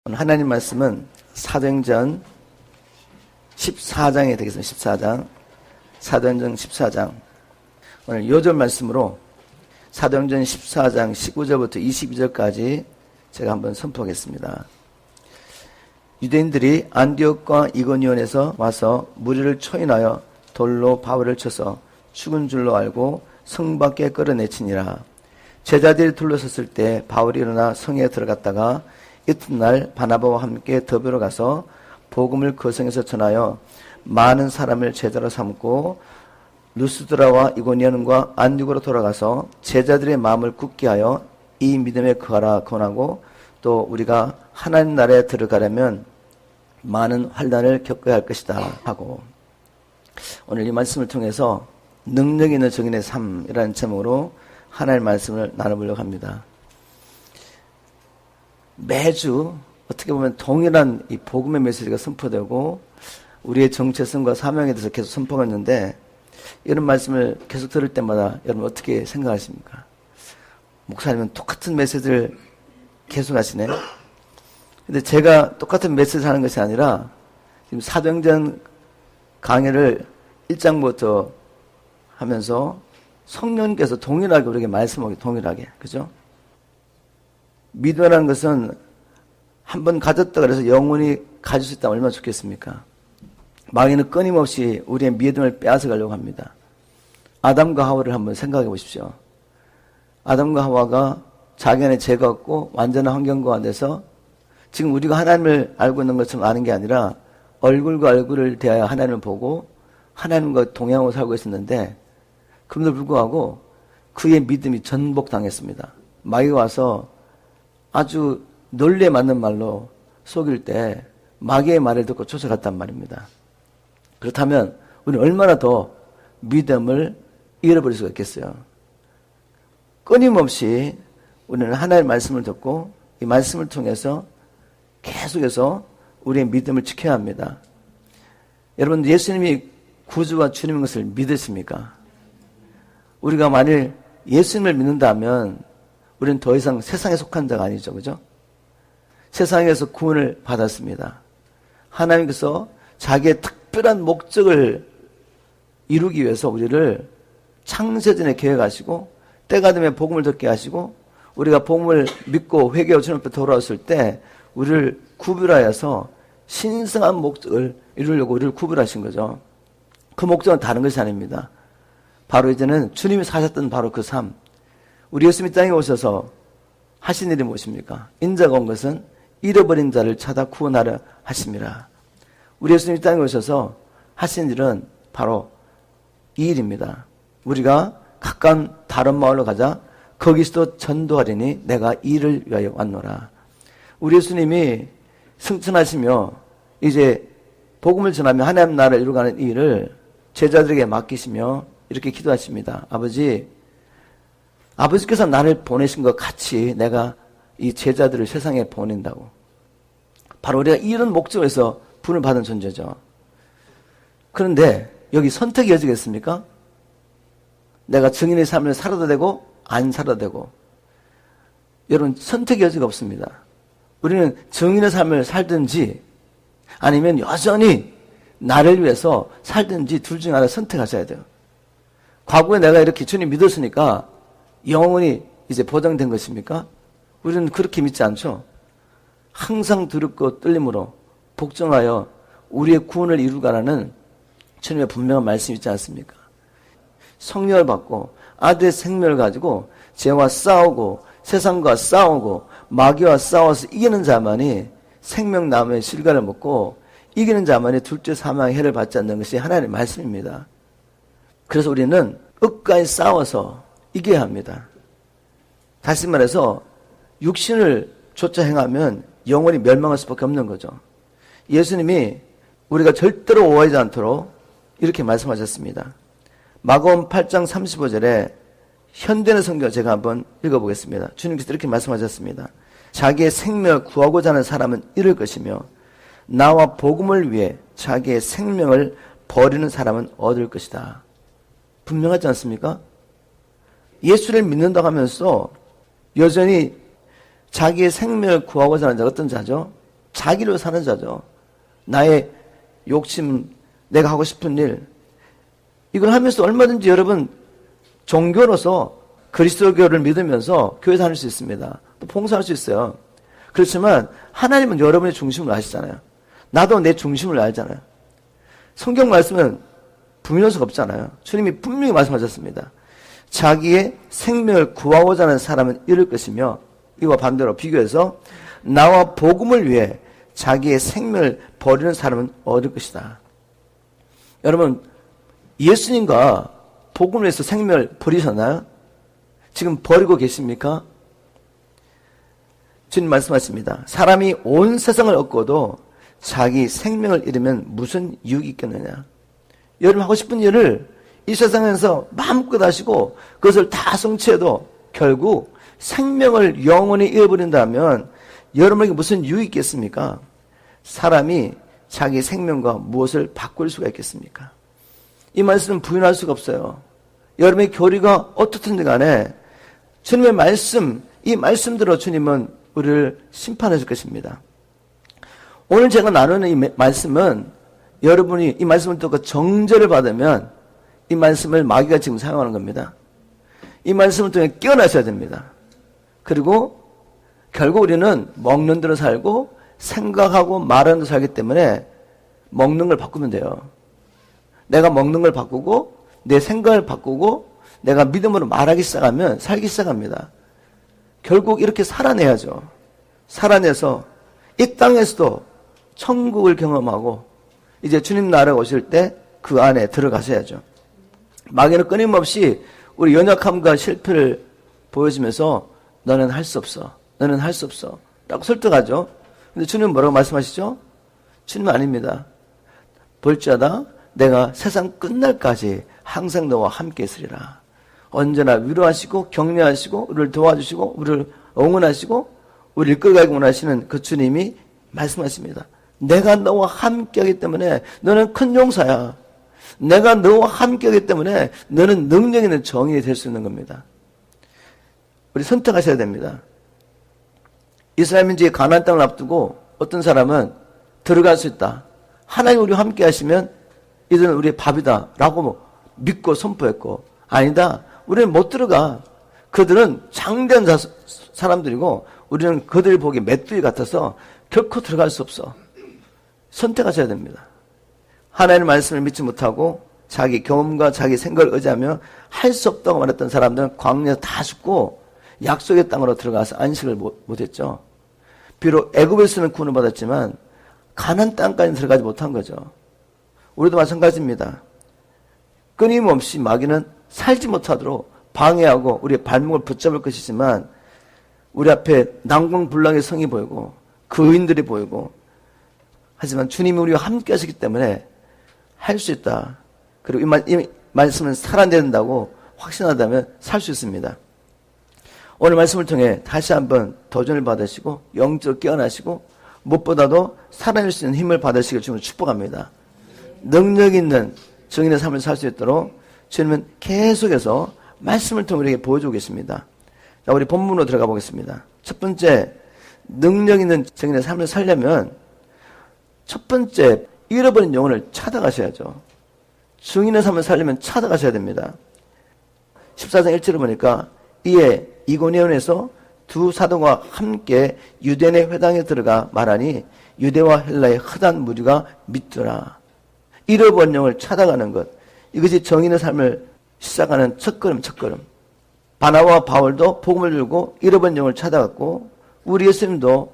오늘 하나님 말씀은 사도행전 14장이 되겠습니다. 14장. 사도행전 14장. 오늘 요절 말씀으로 사도행전 14장 19절부터 22절까지 제가 한번 선포하겠습니다. 유대인들이 안디옥과 이고니온에서 와서 무리를 초인하여 돌로 바울을 쳐서 죽은 줄로 알고 성 밖에 끌어내치니라. 제자들이 둘러섰을 때 바울이 일어나 성에 들어갔다가 이튿날 바나바와 함께 더비로 가서 복음을 그 성에서 전하여 많은 사람을 제자로 삼고 루스드라와 이고니온과 안디옥으로 돌아가서 제자들의 마음을 굳게 하여 이 믿음에 거하라 권하고, 또 우리가 하나님 나라에 들어가려면 많은 환난을 겪어야 할 것이다 하고, 오늘 이 말씀을 통해서 능력 있는 증인의 삶이라는 제목으로 하나님의 말씀을 나눠보려고 합니다. 매주 어떻게 보면 동일한 이 복음의 메시지가 선포되고 우리의 정체성과 사명에 대해서 계속 선포가 있는데, 이런 말씀을 계속 들을 때마다 여러분 어떻게 생각하십니까? 목사님은 똑같은 메시지를 계속 하시네. 근데 제가 똑같은 메시지를 하는 것이 아니라 지금 사도행전 강의를 1장부터 하면서 성령님께서 동일하게 우리에게 말씀하기 동일하게, 그죠? 믿음이라는 것은 한번 가졌다 그래서 영원히 가질 수 있다면 얼마나 좋겠습니까? 마귀는 끊임없이 우리의 믿음을 빼앗아 가려고 합니다. 아담과 하와를 한번 생각해 보십시오. 아담과 하와가 자기 안에 죄가 없고 완전한 환경 가운데서 지금 우리가 하나님을 알고 있는 것처럼 아는 게 아니라 얼굴과 얼굴을 대하여 하나님을 보고 하나님과 동행하고 살고 있었는데, 그럼에도 불구하고 그의 믿음이 전복당했습니다. 마귀가 와서 아주 논리에 맞는 말로 속일 때 마귀의 말을 듣고 쫓아갔단 말입니다. 그렇다면 우리는 얼마나 더 믿음을 잃어버릴 수가 있겠어요. 끊임없이 우리는 하나님의 말씀을 듣고 이 말씀을 통해서 계속해서 우리의 믿음을 지켜야 합니다. 여러분, 예수님이 구주와 주님인 것을 믿으십니까? 우리가 만일 예수님을 믿는다면 우리는 더 이상 세상에 속한 자가 아니죠. 그죠? 세상에서 구원을 받았습니다. 하나님께서 자기의 특별한 목적을 이루기 위해서 우리를 창세전에 계획하시고 때가 되면 복음을 듣게 하시고, 우리가 복음을 믿고 회개하고 주님 앞에 돌아왔을 때 우리를 구별하여서 신성한 목적을 이루려고 우리를 구별하신 거죠. 그 목적은 다른 것이 아닙니다. 바로 이제는 주님이 사셨던 바로 그 삶, 우리 예수님이 땅에 오셔서 하신 일이 무엇입니까? 인자가 온 것은 잃어버린 자를 찾아 구원하려 하심이라. 우리 예수님이 땅에 오셔서 하신 일은 바로 이 일입니다. 우리가 가까운 다른 마을로 가자 거기서도 전도하리니 내가 이를 위하여 왔노라. 우리 예수님이 승천하시며 이제 복음을 전하며 하나님 나라를 이루어가는 이 일을 제자들에게 맡기시며 이렇게 기도하십니다. 아버지께서 나를 보내신 것 같이 내가 이 제자들을 세상에 보낸다고. 바로 우리가 이런 목적에서 분을 받은 존재죠. 그런데 여기 선택의 여지가 있습니까? 내가 증인의 삶을 살아도 되고 안 살아도 되고. 여러분, 선택의 여지가 없습니다. 우리는 증인의 삶을 살든지 아니면 여전히 나를 위해서 살든지 둘 중 하나 선택하셔야 돼요. 과거에 내가 이렇게 주님 믿었으니까 영원히 이제 보장된 것입니까? 우리는 그렇게 믿지 않죠. 항상 두렵고 떨림으로 복종하여 우리의 구원을 이루가라는 주님의 분명한 말씀이 있지 않습니까? 성령을 받고 아들의 생명을 가지고 죄와 싸우고 세상과 싸우고 마귀와 싸워서 이기는 자만이 생명나무의 실과를 먹고, 이기는 자만이 둘째 사망의 해를 받지 않는 것이 하나님의 말씀입니다. 그래서 우리는 끝까지 싸워서 이겨야 합니다. 다시 말해서 육신을 쫓아 행하면 영원히 멸망할 수밖에 없는 거죠. 예수님이 우리가 절대로 오해하지 않도록 이렇게 말씀하셨습니다. 마가복음 8장 35절에 현대의 성경 제가 한번 읽어보겠습니다. 주님께서 이렇게 말씀하셨습니다. 자기의 생명을 구하고자 하는 사람은 잃을 것이며 나와 복음을 위해 자기의 생명을 버리는 사람은 얻을 것이다. 분명하지 않습니까? 예수를 믿는다고 하면서 여전히 자기의 생명을 구하고자 하는 자가 어떤 자죠? 자기로 사는 자죠. 나의 욕심, 내가 하고 싶은 일, 이걸 하면서 얼마든지 여러분 종교로서 그리스도교를 믿으면서 교회 다닐 수 있습니다. 또 봉사할 수 있어요. 그렇지만 하나님은 여러분의 중심을 아시잖아요. 나도 내 중심을 알잖아요. 성경 말씀은 부인할 수가 없잖아요. 주님이 분명히 말씀하셨습니다. 자기의 생명을 구하고자 하는 사람은 잃을 것이며, 이와 반대로 비교해서 나와 복음을 위해 자기의 생명을 버리는 사람은 얻을 것이다. 여러분, 예수님과 복음을 위해서 생명을 버리셨나요? 지금 버리고 계십니까? 주님 말씀하십니다. 사람이 온 세상을 얻고도 자기 생명을 잃으면 무슨 유익이 있겠느냐. 여러분 하고 싶은 일을 이 세상에서 마음껏 하시고 그것을 다 성취해도 결국 생명을 영원히 잃어버린다면 여러분에게 무슨 유익이 있겠습니까? 사람이 자기 생명과 무엇을 바꿀 수가 있겠습니까? 이 말씀은 부인할 수가 없어요. 여러분의 교리가 어떻든지 간에 주님의 말씀, 이 말씀대로 주님은 우리를 심판하실 것입니다. 오늘 제가 나누는 이 말씀은 여러분이 이 말씀을 듣고 정죄를 받으면 이 말씀을 마귀가 지금 사용하는 겁니다. 이 말씀을 통해 깨어나셔야 됩니다. 그리고 결국 우리는 먹는 대로 살고 생각하고 말하는 대로 살기 때문에 먹는 걸 바꾸면 돼요. 내가 먹는 걸 바꾸고 내 생각을 바꾸고 내가 믿음으로 말하기 시작하면 살기 시작합니다. 결국 이렇게 살아내야죠. 살아내서 이 땅에서도 천국을 경험하고 이제 주님 나라에 오실 때 그 안에 들어가셔야죠. 마귀는 끊임없이 우리 연약함과 실패를 보여주면서 너는 할 수 없어. 너는 할 수 없어. 라고 설득하죠. 근데 주님은 뭐라고 말씀하시죠? 주님은 아닙니다. 볼지어다 내가 세상 끝날까지 항상 너와 함께 있으리라. 언제나 위로하시고 격려하시고 우리를 도와주시고 우리를 응원하시고 우리를 이끌어가기 원하시는 그 주님이 말씀하십니다. 내가 너와 함께하기 때문에 너는 큰 용사야. 내가 너와 함께하기 때문에 너는 능력 있는 정인이 될 수 있는 겁니다. 우리 선택하셔야 됩니다. 이스라엘 민족이 가나안 땅을 앞두고 어떤 사람은 들어갈 수 있다. 하나님 우리와 함께 하시면 이들은 우리의 밥이다 라고 믿고 선포했고, 아니다, 우리는 못 들어가. 그들은 장대한 사람들이고 우리는 그들을 보기 메뚜기 같아서 결코 들어갈 수 없어. 선택하셔야 됩니다. 하나님의 말씀을 믿지 못하고 자기 경험과 자기 생각을 의지하며 할 수 없다고 말했던 사람들은 광야에서 다 죽고 약속의 땅으로 들어가서 안식을 못했죠. 비록 애굽에서는 구원을 받았지만 가나안 땅까지 들어가지 못한 거죠. 우리도 마찬가지입니다. 끊임없이 마귀는 살지 못하도록 방해하고 우리의 발목을 붙잡을 것이지만 우리 앞에 난공불락의 성이 보이고 그 의인들이 보이고, 하지만 주님이 우리와 함께 하시기 때문에 할 수 있다. 그리고 이 말씀은 살아낸다고 확신하다면 살 수 있습니다. 오늘 말씀을 통해 다시 한번 도전을 받으시고 영적으로 깨어나시고 무엇보다도 살아낼 수 있는 힘을 받으시길 주님을 축복합니다. 능력 있는 정인의 삶을 살 수 있도록 주님은 계속해서 말씀을 통해 우리에게 보여주고 계십니다. 자, 우리 본문으로 들어가 보겠습니다. 첫 번째, 능력 있는 정인의 삶을 살려면 첫 번째, 잃어버린 영혼을 찾아가셔야죠. 증인의 삶을 살려면 찾아가셔야 됩니다. 14장 1절을 보니까 이에 이고니온에서 두 사도가 함께 유대인의 회당에 들어가 말하니 유대와 헬라의 흩한 무리가 믿더라. 잃어버린 영을 찾아가는 것, 이것이 정인의 삶을 시작하는 첫걸음. 바나바와 바울도 복음을 들고 잃어버린 영을 찾아갔고 우리 예수님도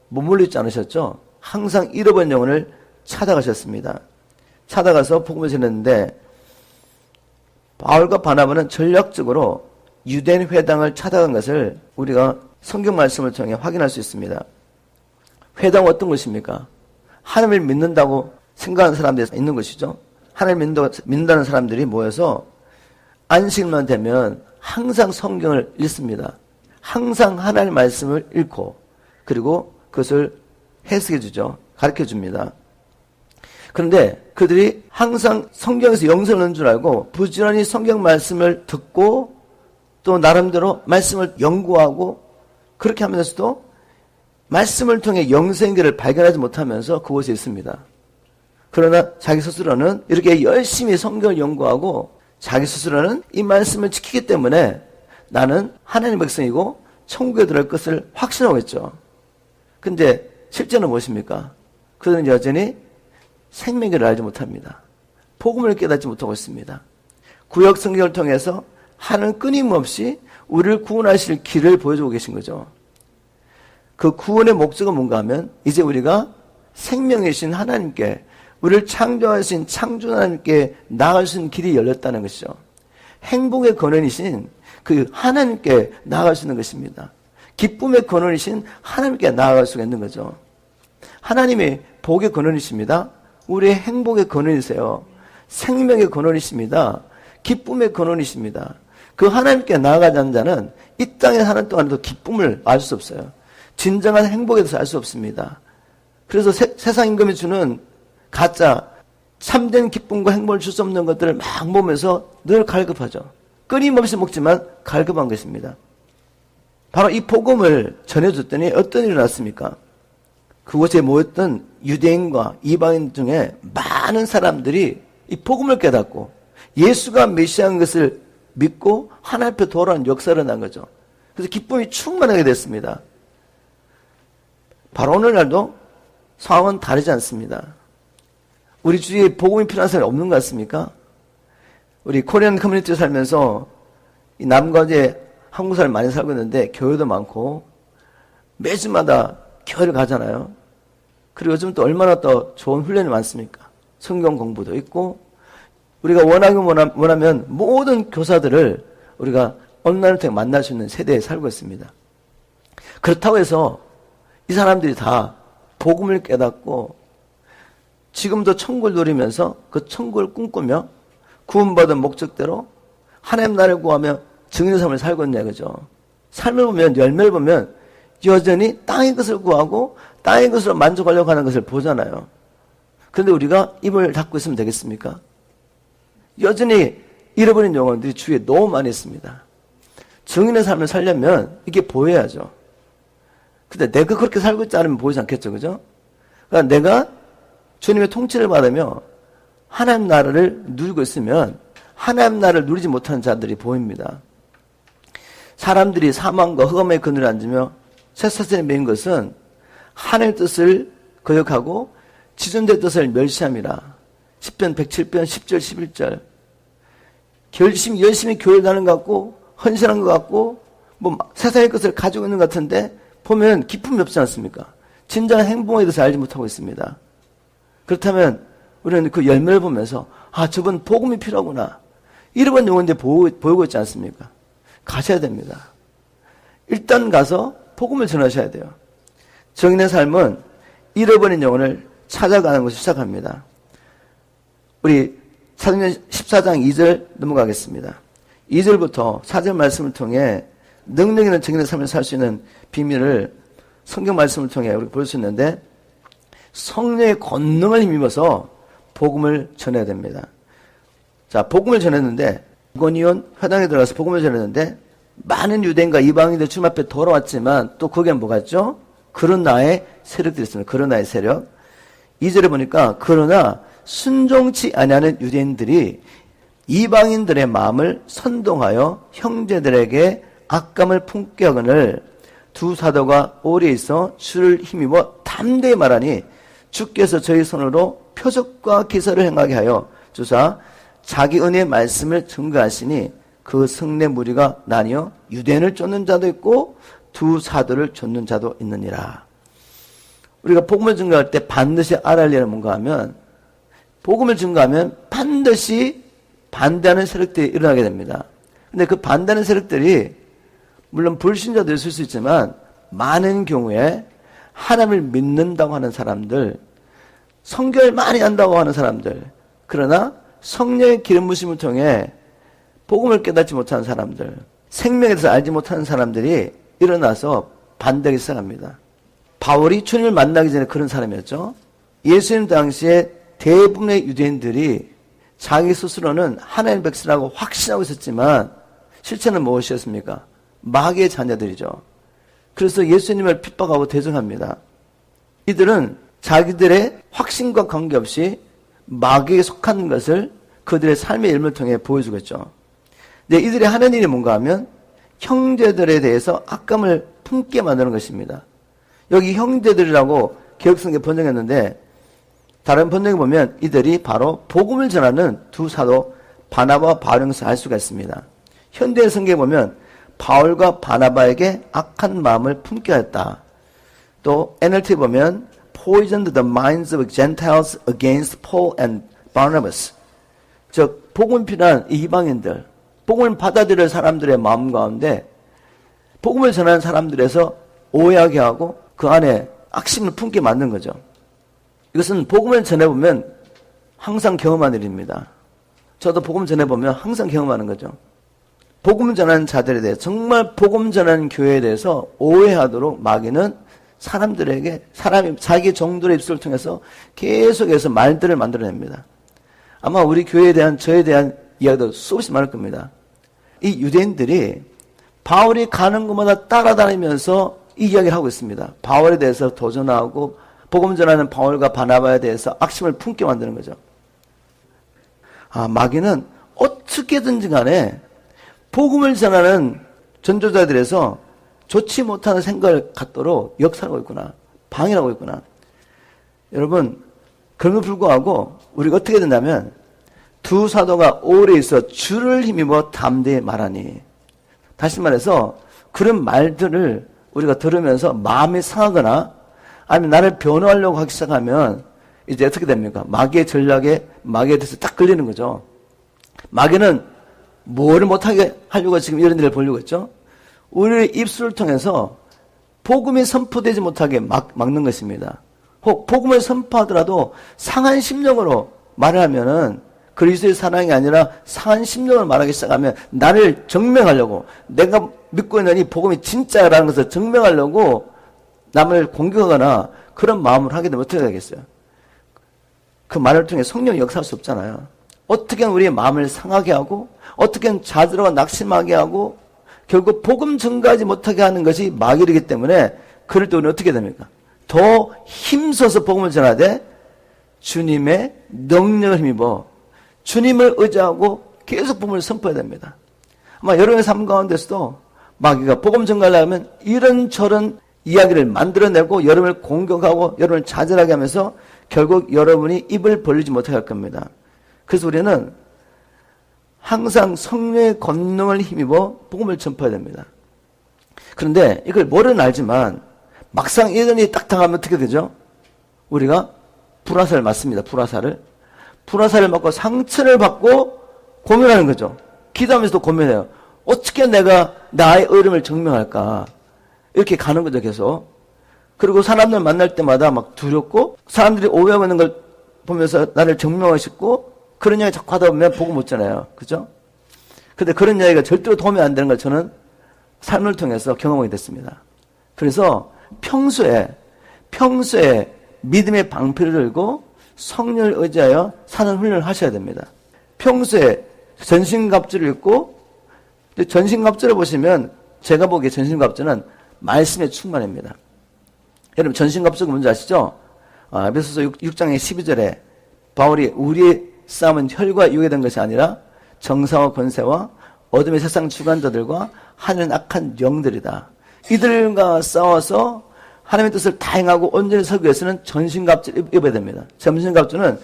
머물러 있지 않으셨죠? 항상 잃어버린 영혼을 찾아가셨습니다. 찾아가서 복음을 전했는데 바울과 바나바는 전략적으로 유대인 회당을 찾아간 것을 우리가 성경 말씀을 통해 확인할 수 있습니다. 회당은 어떤 것입니까? 하나님을 믿는다고 생각하는 사람들이 있는 것이죠. 하나님을 믿는다는 사람들이 모여서 안식일만 되면 항상 성경을 읽습니다. 항상 하나님의 말씀을 읽고 그리고 그것을 해석해 주죠. 가르쳐 줍니다. 그런데 그들이 항상 성경에서 영성을 얻는 줄 알고 부지런히 성경 말씀을 듣고 또 나름대로 말씀을 연구하고 그렇게 하면서도 말씀을 통해 영생계를 발견하지 못하면서 그곳에 있습니다. 그러나 자기 스스로는 이렇게 열심히 성경을 연구하고 자기 스스로는 이 말씀을 지키기 때문에 나는 하나님의 백성이고 천국에 들어갈 것을 확신하고 있죠. 근데 실제는 무엇입니까? 그들은 여전히 생명계를 알지 못합니다. 복음을 깨닫지 못하고 있습니다. 구약 성경을 통해서 하나님은 끊임없이 우리를 구원하실 길을 보여주고 계신 거죠. 그 구원의 목적은 뭔가 하면 이제 우리가 생명이신 하나님께, 우리를 창조하신 창조 하나님께 나아갈 수 있는 길이 열렸다는 것이죠. 행복의 근원이신 그 하나님께 나아갈 수 있는 것입니다. 기쁨의 근원이신 하나님께 나아갈 수가 있는 거죠. 하나님이 복의 근원이십니다. 우리의 행복의 근원이세요. 생명의 근원이십니다. 기쁨의 근원이십니다. 그 하나님께 나아가지 않는 자는 이 땅에 사는 동안에도 기쁨을 알 수 없어요. 진정한 행복에 대해서 알 수 없습니다. 그래서 세상 임금이 주는 가짜 참된 기쁨과 행복을 줄 수 없는 것들을 막 보면서 늘 갈급하죠. 끊임없이 먹지만 갈급한 것입니다. 바로 이 복음을 전해줬더니 어떤 일이 났습니까? 그곳에 모였던 유대인과 이방인 중에 많은 사람들이 이 복음을 깨닫고 예수가 메시아인 것을 믿고 하나님 앞에 돌아오는 역사를 난 거죠. 그래서 기쁨이 충만하게 됐습니다. 바로 오늘날도 상황은 다르지 않습니다. 우리 주위에 복음이 필요한 사람이 없는 것 같습니까? 우리 코리안 커뮤니티에 살면서 이 남과제 한국 사람이 많이 살고 있는데 교회도 많고 매주마다 교회를 가잖아요. 그리고 요즘 또 얼마나 또 좋은 훈련이 많습니까? 성경 공부도 있고 우리가 원하면 모든 교사들을 우리가 온라인을 통해 만날 수 있는 세대에 살고 있습니다. 그렇다고 해서 이 사람들이 다 복음을 깨닫고 지금도 천국을 누리면서 그 천국을 꿈꾸며 구원받은 목적대로 하나님 나라를 구하며 증인의 삶을 살고 있냐 그죠. 삶을 보면 열매를 보면 여전히 땅의 것을 구하고 땅의 것으로 만족하려고 하는 것을 보잖아요. 그런데 우리가 입을 닫고 있으면 되겠습니까? 여전히 잃어버린 영혼들이 주위에 너무 많이 있습니다. 증인의 삶을 살려면 이게 보여야죠. 근데 내가 그렇게 살고 있지 않으면 보이지 않겠죠, 그죠? 그러니까 내가 주님의 통치를 받으며 하나님 나라를 누리고 있으면 하나님 나라를 누리지 못하는 자들이 보입니다. 사람들이 사망과 흑암의 그늘에 앉으며 쇠사슬에 매인 것은 하나님의 뜻을 거역하고 지존자의 뜻을 멸시함이라. 10편 107편 10절 11절. 열심히 교회를 다니는 것 같고 헌신한 것 같고 뭐 세상의 것을 가지고 있는 것 같은데 보면 기쁨이 없지 않습니까? 진정한 행복에 대해서 알지 못하고 있습니다. 그렇다면 우리는 그 열매를 보면서 저분 복음이 필요하구나. 잃어버린 영혼인데 보이고 있지 않습니까? 가셔야 됩니다. 일단 가서 복음을 전하셔야 돼요. 정인의 삶은 잃어버린 영혼을 찾아가는 것을 시작합니다. 우리 사도행전 14장 2절 넘어가겠습니다. 2절부터 4절 말씀을 통해 능력 있는 정인의 삶을 살 수 있는 비밀을 성경 말씀을 통해 우리가 볼 수 있는데 성령의 권능을 힘입어서 복음을 전해야 됩니다. 자, 복음을 전했는데 이고니온 회당에 들어가서 복음을 전했는데 많은 유대인과 이방인들 주님 앞에 돌아왔지만 또 거기엔 뭐가 있죠? 그러나의 세력들이 있습니다. 그러나의 세력. 2절에 보니까 그러나 순종치 아니하는 유대인들이 이방인들의 마음을 선동하여 형제들에게 악감을 품게 하거늘 두 사도가 오래 있어 주를 힘입어 담대히 말하니 주께서 저희 손으로 표적과 기사를 행하게 하여 주사 자기 은혜의 말씀을 증거하시니 그 성내 무리가 나뉘어 유대인을 쫓는 자도 있고 두 사도를 쫓는 자도 있느니라. 우리가 복음을 증거할 때 반드시 알아야 할 일은 뭔가 하면 복음을 증거하면 반드시 반대하는 세력들이 일어나게 됩니다. 근데 그 반대하는 세력들이 물론 불신자도 있을 수 있지만 많은 경우에 하나님을 믿는다고 하는 사람들, 성경을 많이 안다고 하는 사람들, 그러나 성령의 기름 부심을 통해 복음을 깨닫지 못하는 사람들, 생명에 대해서 알지 못하는 사람들이 일어나서 반대하기 시작합니다. 바울이 주님을 만나기 전에 그런 사람이었죠. 예수님 당시에 대부분의 유대인들이 자기 스스로는 하나님의 백성이라고 확신하고 있었지만 실체는 무엇이었습니까? 마귀의 자녀들이죠. 그래서 예수님을 핍박하고 대적합니다. 이들은 자기들의 확신과 관계없이 마귀에 속한 것을 그들의 삶의 일을 통해 보여주겠죠. 근데 이들이 하는 일이 뭔가 하면 형제들에 대해서 악감을 품게 만드는 것입니다. 여기 형제들이라고 개혁성경에 번역했는데 다른 번역에 보면 이들이 바로 복음을 전하는 두 사도 바나바와 바울에서 알 수가 있습니다. 현대 성경에 보면 바울과 바나바에게 악한 마음을 품게 했다. 또 NLT 보면 poisoned the minds of Gentiles against Paul and Barnabas. 즉 복음 필요한 이방인들, 복음을 받아들일 사람들의 마음 가운데 복음을 전하는 사람들에서 오해하게 하고 그 안에 악심을 품게 만든 거죠. 이것은 복음을 전해보면 항상 경험한 일입니다. 저도 복음 전해보면 항상 경험하는 거죠. 복음 전하는 자들에 대해 정말 복음 전하는 교회에 대해서 오해하도록 마귀는 사람들에게 사람이 자기 종들의 입술을 통해서 계속해서 말들을 만들어냅니다. 아마 우리 교회에 대한 저에 대한 이야기도 수없이 많을 겁니다. 이 유대인들이 바울이 가는 곳마다 따라다니면서 이 이야기를 하고 있습니다. 바울에 대해서 도전하고 복음 전하는 바울과 바나바에 대해서 악심을 품게 만드는 거죠. 마귀는 어떻게든지 간에 복음을 전하는 전도자들에서 좋지 못하는 생각을 갖도록 역사하고 있구나. 방해하고 있구나. 여러분, 그럼에도 불구하고 우리가 어떻게 된다면 두 사도가 오래 있어 주를 힘입어 담대히 말하니. 다시 말해서 그런 말들을 우리가 들으면서 마음이 상하거나 아니면 나를 변호하려고 하기 시작하면 이제 어떻게 됩니까? 마귀의 전략에 마귀에 대해서 딱 걸리는 거죠. 마귀는 뭐를 못하게 하려고 지금 이런 일을 보려고 했죠? 우리의 입술을 통해서 복음이 선포되지 못하게 막는 것입니다. 혹 복음을 선포하더라도 상한 심령으로 말을 하면은 그리스도의 사랑이 아니라 상한 심령으로 말하기 시작하면 나를 증명하려고 내가 믿고 있는 이 복음이 진짜라는 것을 증명하려고 남을 공격하거나 그런 마음을 하게 되면 어떻게 되겠어요? 그 말을 통해 성령이 역사할 수 없잖아요. 어떻게든 우리의 마음을 상하게 하고 어떻게든 좌절하고 낙심하게 하고 결국 복음 전가하지 못하게 하는 것이 마귀이기 때문에 그럴 때 우리는 어떻게 됩니까? 더 힘써서 복음을 전하되 주님의 능력을 힘입어 주님을 의지하고 계속 복음을 선포해야 됩니다. 아마 여러분의 삶 가운데서도 마귀가 복음 전가를 하면 이런저런 이야기를 만들어내고 여러분을 공격하고 여러분을 좌절하게 하면서 결국 여러분이 입을 벌리지 못하게 할 겁니다. 그래서 우리는 항상 성령의 권능을 힘입어 복음을 전파해야 됩니다. 그런데 이걸 모르는 알지만 막상 이런 일이 딱 당하면 어떻게 되죠? 우리가 불화살을 맞습니다. 불화살을 맞고 상처를 받고 고민하는 거죠. 기도하면서도 고민해요. 어떻게 내가 나의 의름을 증명할까? 이렇게 가는 거죠, 계속. 그리고 사람들 만날 때마다 막 두렵고 사람들이 오해하고 있는 걸 보면서 나를 증명하고 싶고 그런 이야기 자꾸 하다 보면 복음 못 전해요. 그죠? 근데 그런 이야기가 절대로 도움이 안 되는 걸 저는 삶을 통해서 경험하게 됐습니다. 그래서 평소에 믿음의 방패를 들고 성령을 의지하여 사는 훈련을 하셔야 됩니다. 평소에 전신갑주를 입고 전신갑주를 보시면 제가 보기에 전신갑주는 말씀의 충만입니다. 여러분 전신갑주가 뭔지 아시죠? 에베소서 6장의 12절에 바울이 우리의 싸움은 혈과 육에 된 것이 아니라 정사와 권세와 어둠의 세상 주관자들과 하늘의 악한 영들이다. 이들과 싸워서 하나님의 뜻을 다 행하고 온전히 서기 위해서는 전신갑주를 입어야 됩니다. 전신갑주는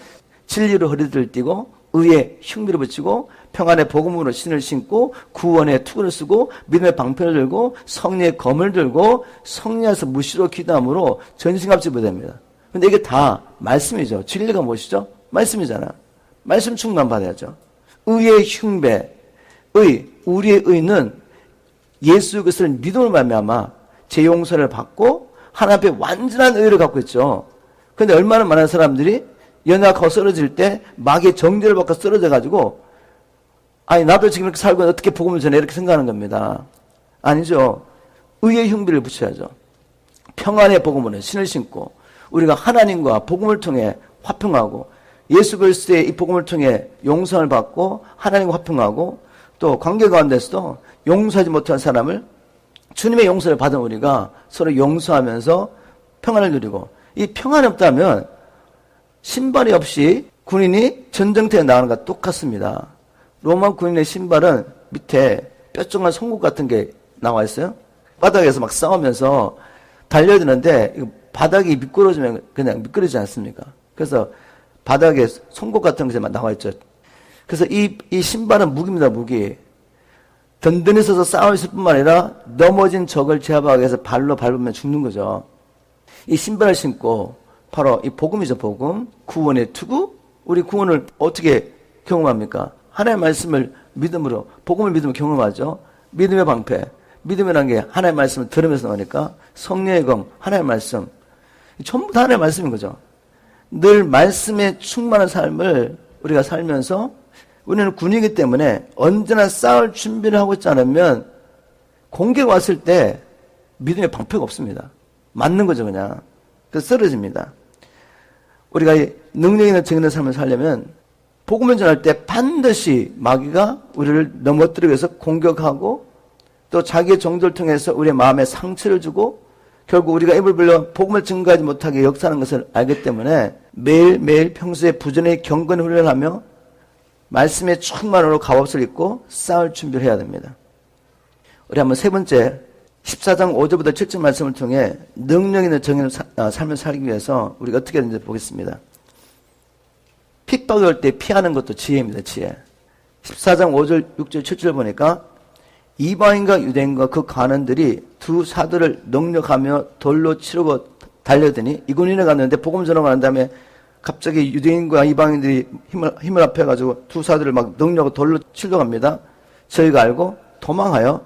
진리로 허리를 띠고 의의 흉비를 붙이고 평안의 복음으로 신을 신고 구원의 투구를 쓰고 믿음의 방패를 들고 성령의 검을 들고 성령에서 무시로 기도함으로 전신갑주 입어야 됩니다. 근데 이게 다 말씀이죠. 진리가 무엇이죠? 말씀이잖아. 말씀 충만 받아야죠. 의의 흉배, 우리의 의는 예수 그리스도를 믿음을 말미암아 제 용서를 받고 하나님 앞에 완전한 의를 갖고 있죠. 그런데 얼마나 많은 사람들이 연약하고 쓰러질 때 마귀의 정죄를 받고 쓰러져가지고 나도 지금 이렇게 살고 어떻게 복음을 전해 이렇게 생각하는 겁니다. 아니죠. 의의 흉비를 붙여야죠. 평안의 복음으로 신을 신고 우리가 하나님과 복음을 통해 화평하고 예수 그리스도의 이 복음을 통해 용서를 받고 하나님과 화평하고 또 관계 가운데서도 용서하지 못한 사람을 주님의 용서를 받은 우리가 서로 용서하면서 평안을 누리고, 이 평안이 없다면 신발이 없이 군인이 전쟁터에 나가는 것과 똑같습니다. 로마 군인의 신발은 밑에 뾰족한 송곳 같은 게 나와 있어요. 바닥에서 막 싸우면서 달려야 되는데 바닥이 미끄러지면 그냥 미끄러지지 않습니까? 그래서 바닥에 송곳 같은 것이 나와 있죠. 그래서 이 신발은 무기입니다, 무기. 든든히 서서 싸울 뿐만 아니라 넘어진 적을 제압하기 위해서 발로 밟으면 죽는 거죠. 이 신발을 신고 바로 이 복음이죠, 복음. 구원의 투구. 우리 구원을 어떻게 경험합니까? 하나님의 말씀을 믿음으로, 복음을 믿음으로 경험하죠. 믿음의 방패. 믿음이라는 게 하나님의 말씀을 들으면서 나오니까 성령의 검, 하나님의 말씀. 전부 다 하나님의 말씀인 거죠. 늘 말씀에 충만한 삶을 우리가 살면서 우리는 군이기 때문에 언제나 싸울 준비를 하고 있지 않으면 공격이 왔을 때 믿음의 방패가 없습니다. 맞는 거죠, 그냥. 그래서 쓰러집니다. 우리가 이 능력 있는 정의의 삶을 살려면 복음을 전할 때 반드시 마귀가 우리를 넘어뜨리기 위해서 공격하고 또 자기의 정도를 통해서 우리의 마음에 상처를 주고 결국 우리가 입을 벌려 복음을 증거하지 못하게 역사하는 것을 알기 때문에 매일매일 평소에 부지런히 경건 훈련하며 말씀의 충만으로 갑옷을 입고 싸울 준비를 해야 됩니다. 우리 한번 세 번째 14장 5절부터 7절 말씀을 통해 능력 있는 정의의 삶을 살기 위해서 우리가 어떻게 하는지 보겠습니다. 핍박이 올 때 피하는 것도 지혜입니다. 지혜. 14장 5절, 6절, 7절 보니까 이방인과 유대인과 그 관원들이 두 사도를 능력하며 돌로 치르고 달려드니 이군인에 갔는데 복음 전하고 난 다음에 갑자기 유대인과 이방인들이 힘을 합해가지고 두 사도를 막 능력하고 돌로 치러 갑니다. 저희가 알고 도망하여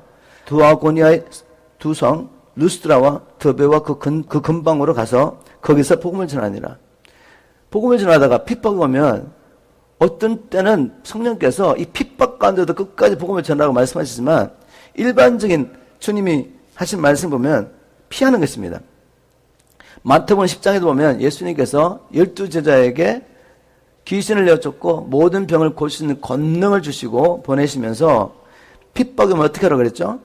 두아고니아의 두 성 루스드라와 더베와 그 근방으로 가서 거기서 복음을 전하니라. 복음을 전하다가 핍박이 오면 어떤 때는 성령께서 이 핍박 가운데도 끝까지 복음을 전하라고 말씀하시지만 일반적인 주님이 하신 말씀 보면 피하는 것입니다. 마태복음 10장에도 보면 예수님께서 12제자에게 귀신을 내쫓고 모든 병을 고치는 권능을 주시고 보내시면서 핍박이 오면 어떻게 하라고 그랬죠?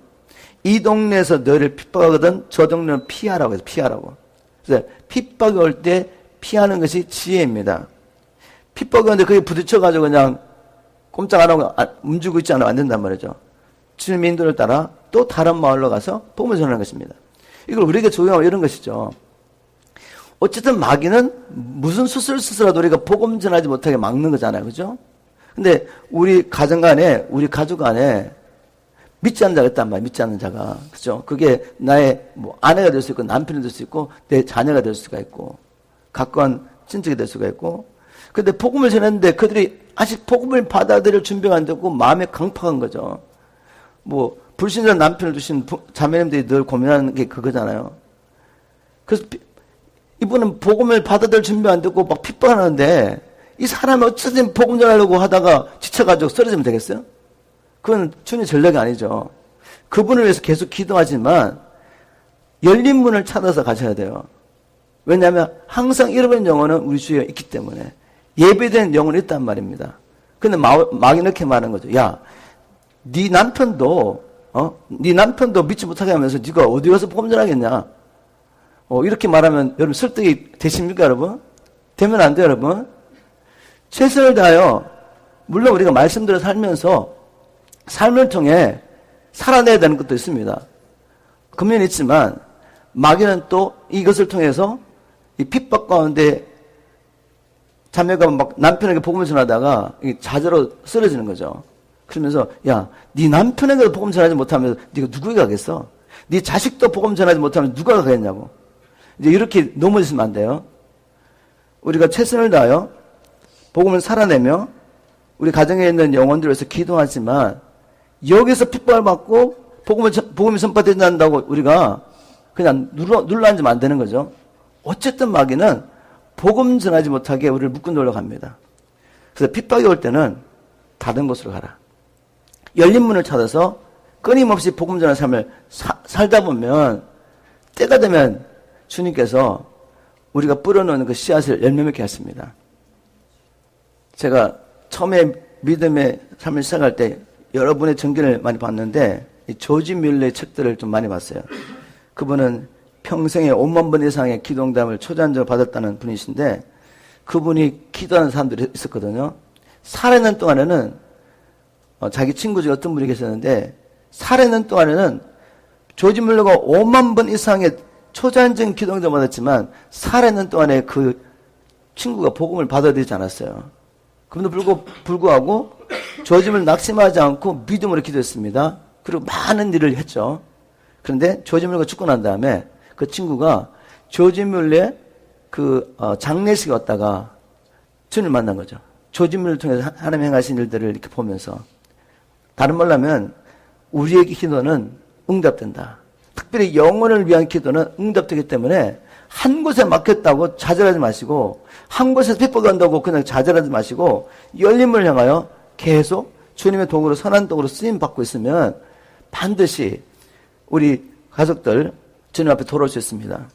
이 동네에서 너희를 핍박하거든 저 동네는 피하라고 해서 피하라고. 그래서 핍박이 올 때 피하는 것이 지혜입니다. 핍박이 오는데 그게 부딪혀가지고 그냥 꼼짝 안 하고 움직이고 있지 않으면 안 된단 말이죠. 주님의 인도를 따라 또 다른 마을로 가서 복음을 전하는 것입니다. 이걸 우리에게 적용하면 이런 것이죠. 어쨌든 마귀는 무슨 수술을 쓰더라도 우리가 복음 전하지 못하게 막는 거잖아요. 그죠? 근데 우리 가정 간에, 우리 가족 간에 믿지 않는 자가 있단 말이에요. 믿지 않는 자가. 그죠? 그게 나의 뭐 아내가 될 수 있고, 남편이 될 수 있고, 내 자녀가 될 수가 있고, 가까운 친척이 될 수가 있고. 근데 복음을 전했는데 그들이 아직 복음을 받아들일 준비가 안 되고 마음에 강팍한 거죠. 뭐, 불신자 남편을 두신 자매님들이 늘 고민하는 게 그거잖아요. 그래서 이분은 복음을 받아들일 준비가 안 되고 막 핍박하는데 이 사람이 어쨌든 복음 전하려고 하다가 지쳐가지고 쓰러지면 되겠어요? 그건 주님의 전략이 아니죠. 그분을 위해서 계속 기도하지만 열린 문을 찾아서 가셔야 돼요. 왜냐하면 항상 잃어버린 영혼은 우리 주위에 있기 때문에 예배된 영혼이 있단 말입니다. 근데 마귀는 이렇게 말하는 거죠. 야, 네 남편도 믿지 못하게 하면서 네가 어디 가서 복음 전하겠냐? 이렇게 말하면 여러분 설득이 되십니까, 여러분? 되면 안 돼요, 여러분? 최선을 다하여 물론 우리가 말씀대로 살면서 삶을 통해 살아내야 되는 것도 있습니다. 금연이 있지만 마귀는 또 이것을 통해서 이 핍박 가운데 자매가 막 남편에게 복음을 전하다가 자저로 쓰러지는 거죠. 그러면서 야, 네 남편에게도 복음 전하지 못하면 네가 누구에게 가겠어? 네 자식도 복음 전하지 못하면 누가 가겠냐고. 이제 이렇게 넘어지시면 안 돼요. 우리가 최선을 다하여 복음을 살아내며 우리 가정에 있는 영혼들을 위해서 기도하지만 여기서 핍박을 받고 복음이 선포된다고 우리가 그냥 눌러 앉으면 안 되는 거죠. 어쨌든 마귀는 복음 전하지 못하게 우리를 묶어 놓으려 합니다. 그래서 핍박이 올 때는 다른 곳으로 가라. 열린 문을 찾아서 끊임없이 복음 전하는 삶을 살다 보면 때가 되면 주님께서 우리가 뿌려놓은 그 씨앗을 열매 맺게 하십니다. 제가 처음에 믿음의 삶을 시작할 때 여러분의 증언을 많이 봤는데 이 조지 뮬러의 책들을 좀 많이 봤어요. 그분은 평생에 5만 번 이상의 기도응답을 초자연적으로 받았다는 분이신데 그분이 기도하는 사람들이 있었거든요. 살아있는 동안에는 자기 친구 중에 어떤 분이 계셨는데 살아있는 동안에는 조지 뮬러가 5만 번 이상의 초자연적인 기도응답을 받았지만 살아있는 동안에 그 친구가 복음을 받아들이지 않았어요. 그럼에도 불구하고 조지 뮬러 낙심하지 않고 믿음으로 기도했습니다. 그리고 많은 일을 했죠. 그런데 조지 뮬러가 죽고 난 다음에 그 친구가 조지 뮬러의 장례식에 왔다가 주님을 만난 거죠. 조지 뮬러를 통해서 하나님 행하신 일들을 이렇게 보면서 다른 말로 하면 우리의 기도는 응답된다. 특별히 영혼을 위한 기도는 응답되기 때문에 한 곳에 막혔다고 좌절하지 마시고 한 곳에서 핍박한다고 그냥 좌절하지 마시고 열림을 향하여 계속 주님의 도구로 선한 도구로 쓰임 받고 있으면 반드시 우리 가족들 주님 앞에 돌아올 수 있습니다.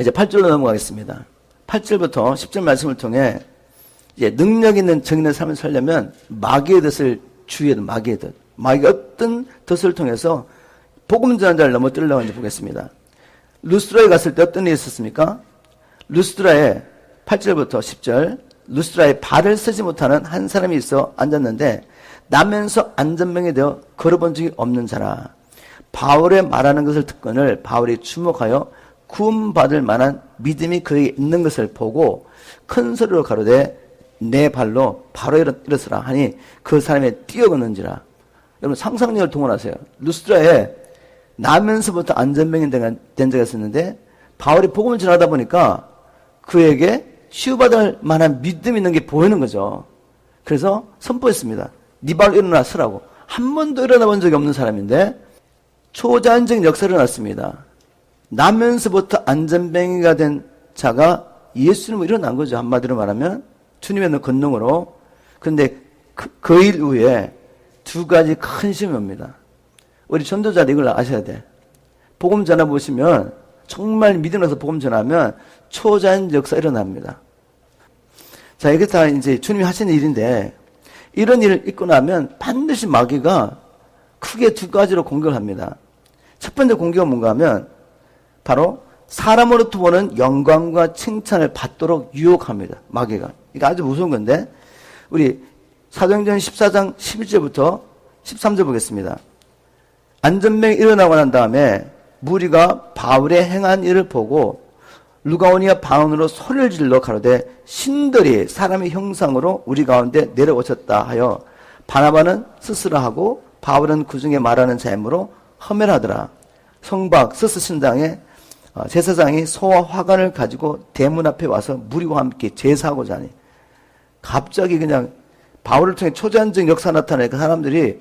이제 8절로 넘어가겠습니다. 8절부터 10절 말씀을 통해 이제 능력 있는 정인의 삶을 살려면 마귀의 뜻을 주의해야 돼. 마귀의 뜻. 마귀가 어떤 뜻을 통해서 복음 전한 자를 넘어뜨리려고 하는지 보겠습니다. 루스드라에 갔을 때 어떤 일이 있었습니까? 루스드라에 8절부터 10절 루스드라에 발을 쓰지 못하는 한 사람이 있어 앉았는데 나면서 안전병이 되어 걸어본 적이 없는 자라. 바울의 말하는 것을 듣거늘 바울이 주목하여 구원받을 만한 믿음이 그에게 있는 것을 보고 큰 소리로 가로되 내 발로 바로 일어서라 하니 그 사람이 뛰어걷는지라. 여러분 상상력을 동원하세요. 루스드라에 나면서부터 안전병이 된 자가 있었는데 바울이 복음을 전하다 보니까 그에게 치유받을 만한 믿음이 있는 게 보이는 거죠. 그래서 선포했습니다. 네 발로 일어나 서라고. 한 번도 일어나 본 적이 없는 사람인데 초자연적인 역사를 일어났습니다. 나면서부터 안전병이가 된 자가 예수님으로 일어난 거죠. 한마디로 말하면 주님의 권능으로. 그런데 그 일 후에 두 가지 큰 시험이 옵니다. 우리 전도자들 이걸 아셔야 돼. 복음 전화 보시면 정말 믿음으로서 복음 전하면 초자연 역사 일어납니다. 자, 이게 다 이제 주님이 하시는 일인데 이런 일을 있고 나면 반드시 마귀가 크게 두 가지로 공격을 합니다. 첫 번째 공격은 뭔가 하면 바로 사람으로부터 보는 영광과 칭찬을 받도록 유혹합니다. 마귀가. 이게 아주 무서운 건데 우리 사도행전 14장 11절부터 13절 보겠습니다. 안전병이 일어나고 난 다음에 무리가 바울의 행한 일을 보고 루가오니아 방언으로 소리를 질러 가로되 신들이 사람의 형상으로 우리 가운데 내려오셨다 하여 바나바는 스스로하고 바울은 그 중에 말하는 자이므로 험해하더라. 성박 스스 신당에 제사장이 소와 화관을 가지고 대문 앞에 와서 무리와 함께 제사하고자 하니 갑자기 그냥 바울을 통해 초자연적 역사 나타나니까 사람들이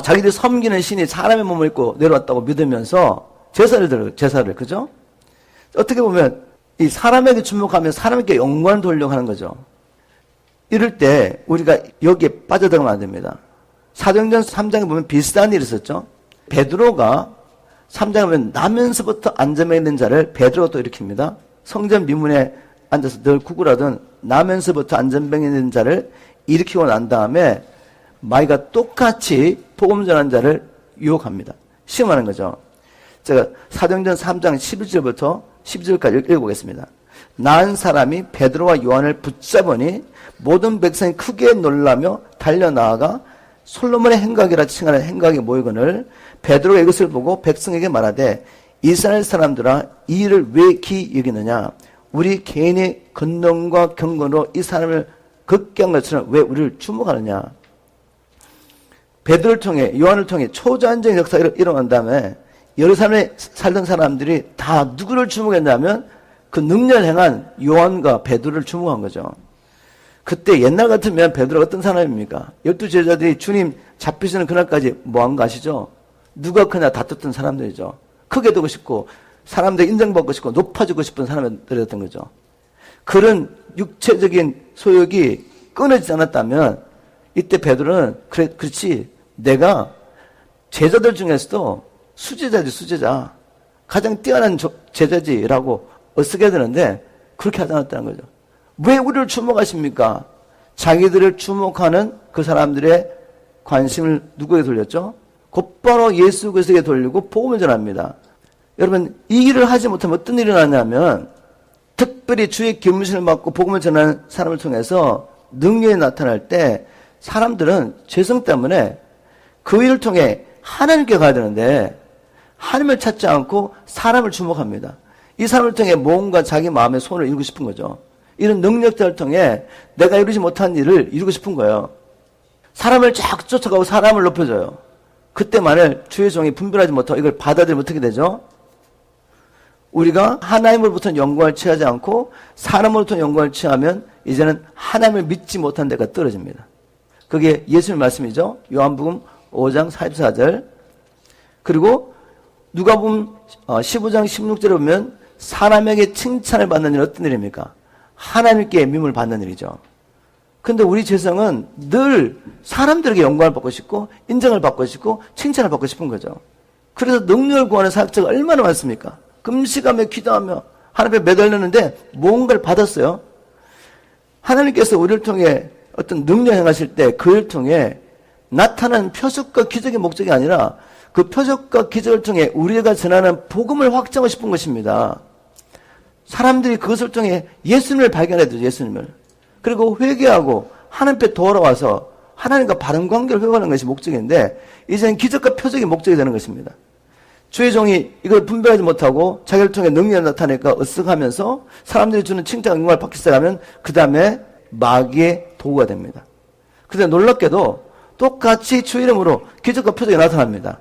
자기들이 섬기는 신이 사람의 몸을 입고 내려왔다고 믿으면서 제사를 그죠? 어떻게 보면 이 사람에게 주목하면 사람에게 영광을 돌려고 하는 거죠. 이럴 때 우리가 여기에 빠져들어가면 안 됩니다. 사도행전 3장에 보면 비슷한 일이 있었죠. 베드로가 3장에 보면 나면서부터 안전병이 있는 자를 베드로가 또 일으킵니다. 성전 미문에 앉아서 늘 구걸하던 나면서부터 안전병이 있는 자를 일으키고 난 다음에 마귀가 똑같이 복음 전한 자를 유혹합니다. 시험하는 거죠. 제가 사도행전 3장 11절부터 12절까지 읽어보겠습니다. 나은 사람이 베드로와 요한을 붙잡으니 모든 백성이 크게 놀라며 달려나아가 솔로몬의 행각이라 칭하는 행각에 모이거늘 베드로가 이것을 보고 백성에게 말하되 이스라엘 사람들아 이 일을 왜 기 여기느냐 우리 개인의 권능과 경건으로 이 사람을 극기한 것처럼 왜 우리를 주목하느냐. 베드로를 통해 요한을 통해 초자연적인 역사가 일어난 다음에 예루살렘에 살던 사람들이 다 누구를 주목했냐면 그 능력을 행한 요한과 베드로를 주목한 거죠. 그때 옛날 같으면 베드로가 어떤 사람입니까? 12제자들이 주님 잡히시는 그날까지 뭐한 거 아시죠? 누가 크냐 다퉜던 사람들이죠. 크게 되고 싶고 사람들 인정받고 싶고 높아지고 싶은 사람들이었던 거죠. 그런 육체적인 소욕이 끊어지지 않았다면 이때 베드로는 그렇지 내가 제자들 중에서도 수제자 가장 뛰어난 제자지라고 어쓰게 되는데 그렇게 하지 않았다는 거죠. 왜 우리를 주목하십니까? 자기들을 주목하는 그 사람들의 관심을 누구에게 돌렸죠? 곧바로 예수 그리스도에게 돌리고 복음을 전합니다. 여러분, 이 일을 하지 못하면 어떤 일이 일어나냐면 특별히 주의 기름부심을 받고 복음을 전하는 사람을 통해서 능력이 나타날 때 사람들은 죄성 때문에 그 일을 통해 하나님께 가야 되는데 하나님을 찾지 않고 사람을 주목합니다. 이 사람을 통해 뭔가 자기 마음의 소원을 이루고 싶은 거죠. 이런 능력자를 통해 내가 이루지 못한 일을 이루고 싶은 거예요. 사람을 쫙 쫓아가고 사람을 높여줘요. 그때 만일 주의 종이 분별하지 못하고 이걸 받아들이면 어떻게 되죠? 우리가 하나님으로부터 영광을 취하지 않고 사람으로부터 영광을 취하면 이제는 하나님을 믿지 못한 데가 떨어집니다. 그게 예수님 말씀이죠. 요한복음 5장 44절. 그리고 누가복음 15장 16절에 보면 사람에게 칭찬을 받는 일은 어떤 일입니까? 하나님께 미움을 받는 일이죠. 근데 우리 죄성은 늘 사람들에게 영광을 받고 싶고 인정을 받고 싶고 칭찬을 받고 싶은 거죠. 그래서 능력을 구하는 사역자가 얼마나 많습니까? 금식하며 기도하며 하나님 앞에 매달렸는데 뭔가를 받았어요. 하나님께서 우리를 통해 어떤 능력 행하실 때 그를 통해 나타난 표적과 기적의 목적이 아니라 그 표적과 기적을 통해 우리가 전하는 복음을 확장하고 싶은 것입니다. 사람들이 그것을 통해 예수님을 발견해야 돼요. 예수님을. 그리고 회개하고 하나님 앞에 돌아와서 하나님과 바른 관계를 회복하는 것이 목적인데 이제는 기적과 표적이 목적이 되는 것입니다. 주의 종이 이걸 분별하지 못하고 자기를 통해 능력을 나타내니까 으쓱하면서 사람들이 주는 칭찬 영광을 받기 시작하면 그 다음에 마귀의 도구가 됩니다. 그런데 놀랍게도 똑같이 주 이름으로 기적과 표적이 나타납니다.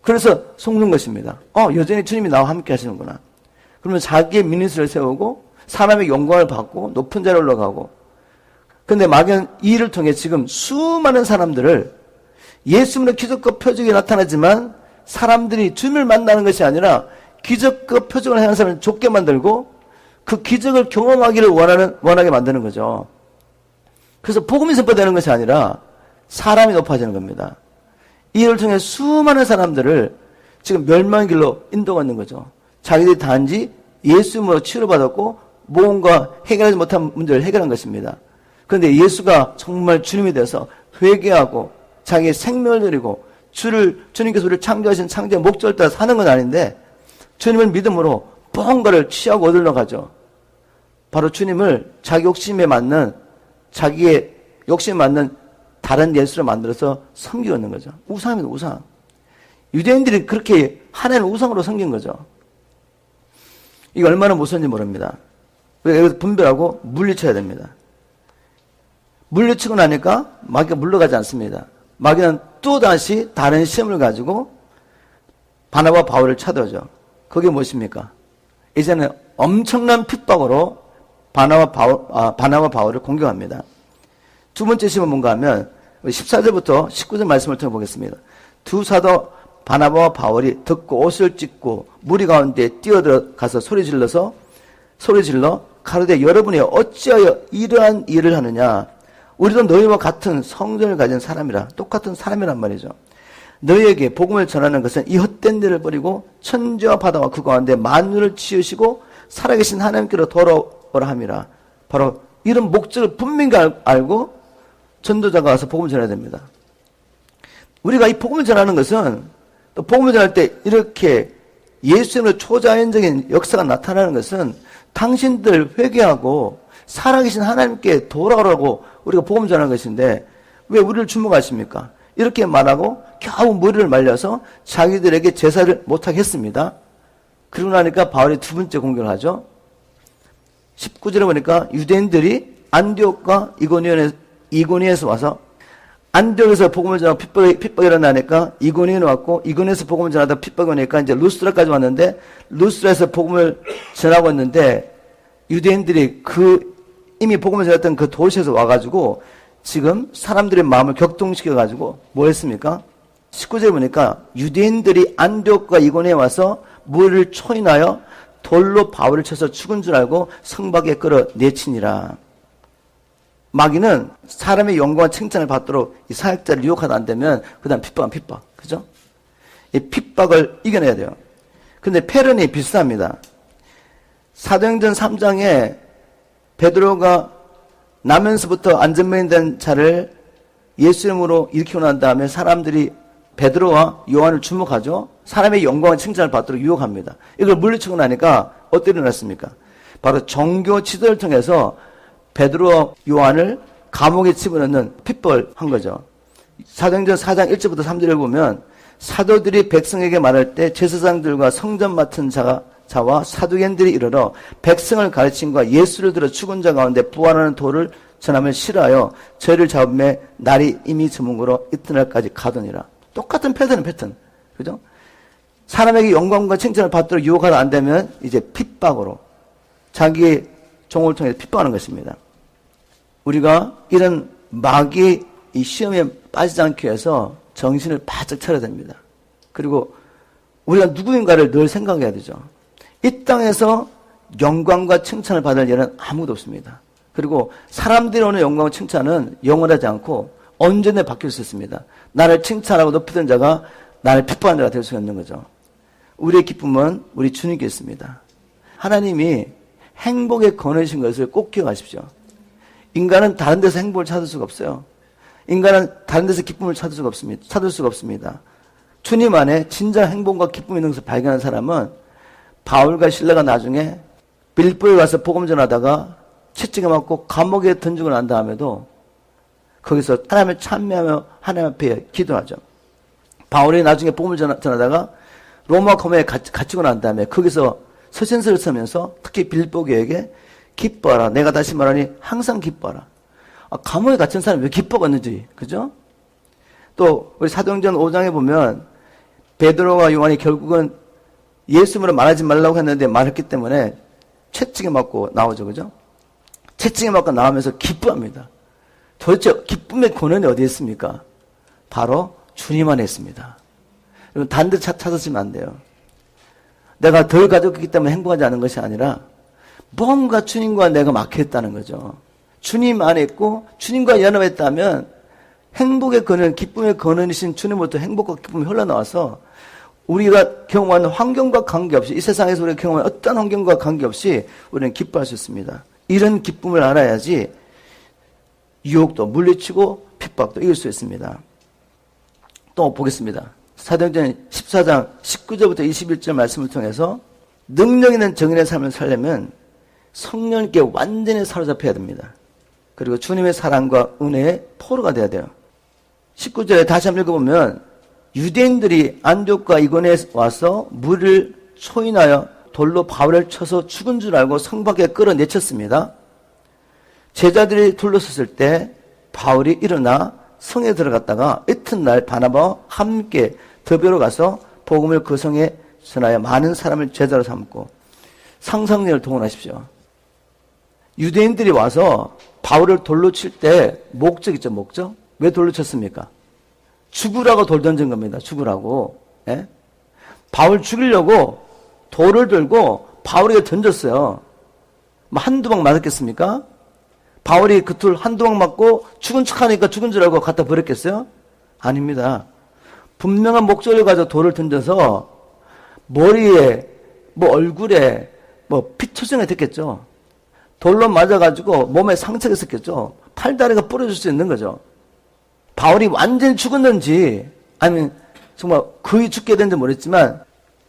그래서 속는 것입니다. 여전히 주님이 나와 함께 하시는구나. 그러면 자기의 미니스를 세우고 사람의 영광을 받고 높은 자리에 올라가고. 그런데 마귀는 이 일을 통해 지금 수많은 사람들을 예수님의 기적과 표적이 나타나지만 사람들이 주님을 만나는 것이 아니라 기적과 표적을 하는 사람을 좁게 만들고 그 기적을 경험하기를 원하게 만드는 거죠. 그래서 복음이 선포되는 것이 아니라 사람이 높아지는 겁니다. 이 일을 통해 수많은 사람들을 지금 멸망의 길로 인도하는 거죠. 자기들이 단지 예수님으로 치료받았고 뭔가 해결하지 못한 문제를 해결한 것입니다. 그런데 예수가 정말 주님이 돼서 회개하고 자기의 생명을 드리고 주님께서 우리를 창조하신 창조의 목적을 따라 사는 건 아닌데 주님을 믿음으로 뭔가를 취하고 얻으러 가죠. 바로 주님을 자기 욕심에 맞는 자기의 욕심에 맞는 다른 예수를 만들어서 섬기고 있는 거죠. 우상입니다. 우상. 유대인들이 그렇게 하나님을 우상으로 섬긴 거죠. 이게 얼마나 무서운지 모릅니다. 여기서 분별하고 물리쳐야 됩니다. 물리치고 나니까 마귀가 물러가지 않습니다. 마귀는 또다시 다른 시험을 가지고 바나바 바울을 찾아오죠. 그게 무엇입니까? 이제는 엄청난 핍박으로 바나바 바울을 공격합니다. 두 번째 시험은 뭔가 하면 14절부터 19절 말씀을 통해 보겠습니다. 두 사도 바나바와 바울이 듣고 옷을 찢고 무리 가운데 뛰어들어가서 소리 질러 가로되 여러분이 어찌하여 이러한 일을 하느냐? 우리도 너희와 같은 성전을 가진 사람이라. 똑같은 사람이란 말이죠. 너희에게 복음을 전하는 것은 이 헛된 일을 버리고 천지와 바다와 그 가운데 만물을 지으시고 살아계신 하나님께로 돌아오라 함이라. 바로 이런 목적을 분명히 알고 전도자가 와서 복음을 전해야 됩니다. 우리가 이 복음을 전하는 것은 또 복음을 전할 때 이렇게 예수님의 초자연적인 역사가 나타나는 것은 당신들 회개하고 살아계신 하나님께 돌아오라고 우리가 복음을 전하는 것인데 왜 우리를 주목하십니까? 이렇게 말하고 겨우 머리를 말려서 자기들에게 제사를 못하게 했습니다. 그러고 나니까 바울이 두 번째 공격을 하죠. 19절에 보니까 유대인들이 안디옥과 이고니에서 와서 안디옥에서 복음을 전하고 핍박이 일어나니까 이고니에 왔고 이고니에서 복음을 전하다 핍박이 오니까 이제 루스드라까지 왔는데 루스드라에서 복음을 전하고 있는데 유대인들이 이미 복음을 전했던 그 도시에서 와가지고 지금 사람들의 마음을 격동시켜가지고 뭐 했습니까? 19절에 보니까 유대인들이 안디옥과 이고니에 와서 무리를 초인하여 돌로 바울을 쳐서 죽은 줄 알고 성 밖에 끌어내치니라. 마귀는 사람의 영광과 칭찬을 받도록 이 사역자를 유혹하다 안 되면 그 다음 핍박은 핍박. 그죠? 이 핍박을 이겨내야 돼요. 근데 패런이 비슷합니다. 사도행전 3장에 베드로가 나면서부터 안전맨이 된 자를 예수 이름으로 일으키고 난 다음에 사람들이 베드로와 요한을 주목하죠. 사람의 영광과 칭찬을 받도록 유혹합니다. 이걸 물리치고 나니까 어떻게 일어났습니까? 바로 종교 지도를 통해서 베드로와 요한을 감옥에 집어넣는 핏벌한 거죠. 사도행전 4장 1절부터 3절을 보면 사도들이 백성에게 말할 때 제사장들과 성전 맡은 자와 사두개인들이 이르러 백성을 가르침과 예수를 들어 죽은 자 가운데 부활하는 도를 전함을 싫어하여 저희를 잡음에 날이 이미 저물므로 이튿날까지 가더니라. 똑같은 패턴. 그죠? 사람에게 영광과 칭찬을 받도록 유혹하다 안 되면 이제 핍박으로 자기의 종을 통해 핍박하는 것입니다. 우리가 이런 마귀의 이 시험에 빠지지 않기 위해서 정신을 바짝 차려야 됩니다. 그리고 우리가 누구인가를 늘 생각해야 되죠. 이 땅에서 영광과 칭찬을 받을 일은 아무도 없습니다. 그리고 사람들이 오는 영광과 칭찬은 영원하지 않고 언제나 바뀔 수 있습니다. 나를 칭찬하고 높이던 자가 나를 핍박하는 자가 될 수 있는 거죠. 우리의 기쁨은 우리 주님께 있습니다. 하나님이 행복에 권하신 것을 꼭 기억하십시오. 인간은 다른 데서 행복을 찾을 수가 없어요. 인간은 다른 데서 기쁨을 찾을 수가 없습니다. 주님 안에 진짜 행복과 기쁨이 있는 것을 발견한 사람은 바울과 실라가 나중에 빌립보에 가서 복음 전하다가 채찍에 맞고 감옥에 던지고 난 다음에도 거기서 하나님을 찬미하며 하나님 앞에 기도하죠. 바울이 나중에 복음을 전하다가 로마 감옥에 갇히고 난 다음에 거기서 서신서를 쓰면서 특히 빌립보 교회에게 기뻐하라. 내가 다시 말하니 항상 기뻐하라. 감옥에 갇힌 사람이 왜 기뻐하는지, 그죠? 또 우리 사도행전 5장에 보면 베드로와 요한이 결국은 예수님으로 말하지 말라고 했는데 말했기 때문에 채찍에 맞고 나오죠, 그죠? 채찍에 맞고 나오면서 기뻐합니다. 도대체 기쁨의 근원이 어디에 있습니까? 바로 주님 안에 있습니다. 여러분, 다른 데 찾으시면 안 돼요. 내가 덜 가졌기 때문에 행복하지 않은 것이 아니라 뭔가 주님과 내가 막혀있다는 거죠. 주님 안에 있고 주님과 연합했다면 행복의 근원, 기쁨의 근원이신 주님으로부터 행복과 기쁨이 흘러나와서 우리가 경험하는 환경과 관계없이, 이 세상에서 우리가 경험하는 어떤 환경과 관계없이 우리는 기뻐할 수 있습니다. 이런 기쁨을 알아야지 유혹도 물리치고 핍박도 이길 수 있습니다. 또 보겠습니다. 사도행전 14장 19절부터 21절 말씀을 통해서 능력 있는 정인의 삶을 살려면 성령님께 완전히 사로잡혀야 됩니다. 그리고 주님의 사랑과 은혜의 포로가 돼야 돼요. 19절에 다시 한번 읽어보면 유대인들이 안디옥과 이고니에 와서 물을 초인하여 돌로 바울을 쳐서 죽은 줄 알고 성 밖에 끌어내쳤습니다. 제자들이 둘러섰을 때 바울이 일어나 성에 들어갔다가 이튿날 바나바와 함께 더베로 가서 복음을 그 성에 전하여 많은 사람을 제자로 삼고. 상상력을 동원하십시오. 유대인들이 와서 바울을 돌로 칠 때 목적 있죠, 목적? 왜 돌로 쳤습니까? 죽으라고 돌 던진 겁니다. 죽으라고. 예? 바울 죽이려고 돌을 들고 바울에게 던졌어요. 뭐 한두 방 맞았겠습니까? 바울이 그 돌 한두 방 맞고 죽은 척하니까 죽은 줄 알고 갖다 버렸겠어요? 아닙니다. 분명한 목적을 가지고 돌을 던져서 머리에, 뭐 얼굴에, 뭐 피투성이 됐겠죠. 돌로 맞아가지고 몸에 상처가 있었겠죠. 팔다리가 부러질 수 있는 거죠. 바울이 완전히 죽었는지 아니면 정말 거의 죽게 된지 모르겠지만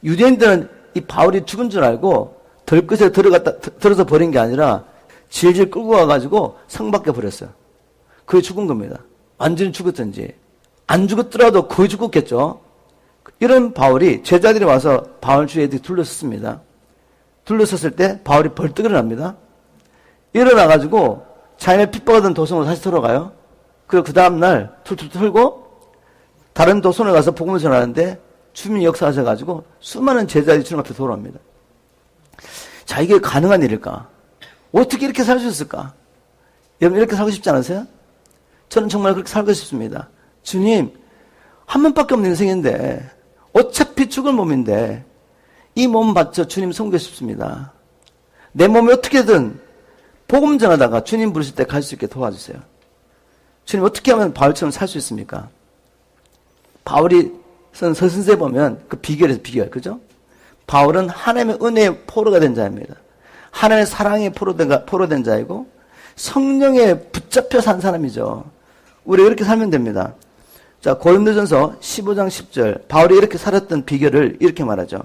유대인들은 이 바울이 죽은 줄 알고 덜끝에 들어서 버린 게 아니라 질질 끌고 와가지고 성 밖에 버렸어요. 거의 죽은 겁니다. 완전히 죽었든지 안 죽었더라도 거의 죽었겠죠. 이런 바울이 제자들이 와서 바울 주위에 둘러섰습니다. 둘러섰을 때 바울이 벌떡 일어납니다. 일어나가지고 자신의 핍박하던 도성으로 다시 돌아가요. 그리고 그 다음날 툴툴 털고 다른 도성에 가서 복음을 전하는데 주님이 역사하셔가지고 수많은 제자들이 주님 앞에 돌아옵니다. 자, 이게 가능한 일일까? 어떻게 이렇게 살 수 있을까? 여러분 이렇게 살고 싶지 않으세요? 저는 정말 그렇게 살고 싶습니다. 주님, 한 번밖에 없는 인생인데 어차피 죽을 몸인데 이 몸 바쳐 주님 섬기고 싶습니다. 내 몸이 어떻게든 복음 전하다가 주님 부르실 때 갈 수 있게 도와주세요. 주님 어떻게 하면 바울처럼 살 수 있습니까? 바울이 쓴 서신서에 보면 그 비결에서 비결, 그죠? 바울은 하나님의 은혜의 포로가 된 자입니다. 하나님의 사랑의 포로된 자이고 성령에 붙잡혀 산 사람이죠. 우리가 이렇게 살면 됩니다. 자, 고린도전서 15장 10절. 바울이 이렇게 살았던 비결을 이렇게 말하죠.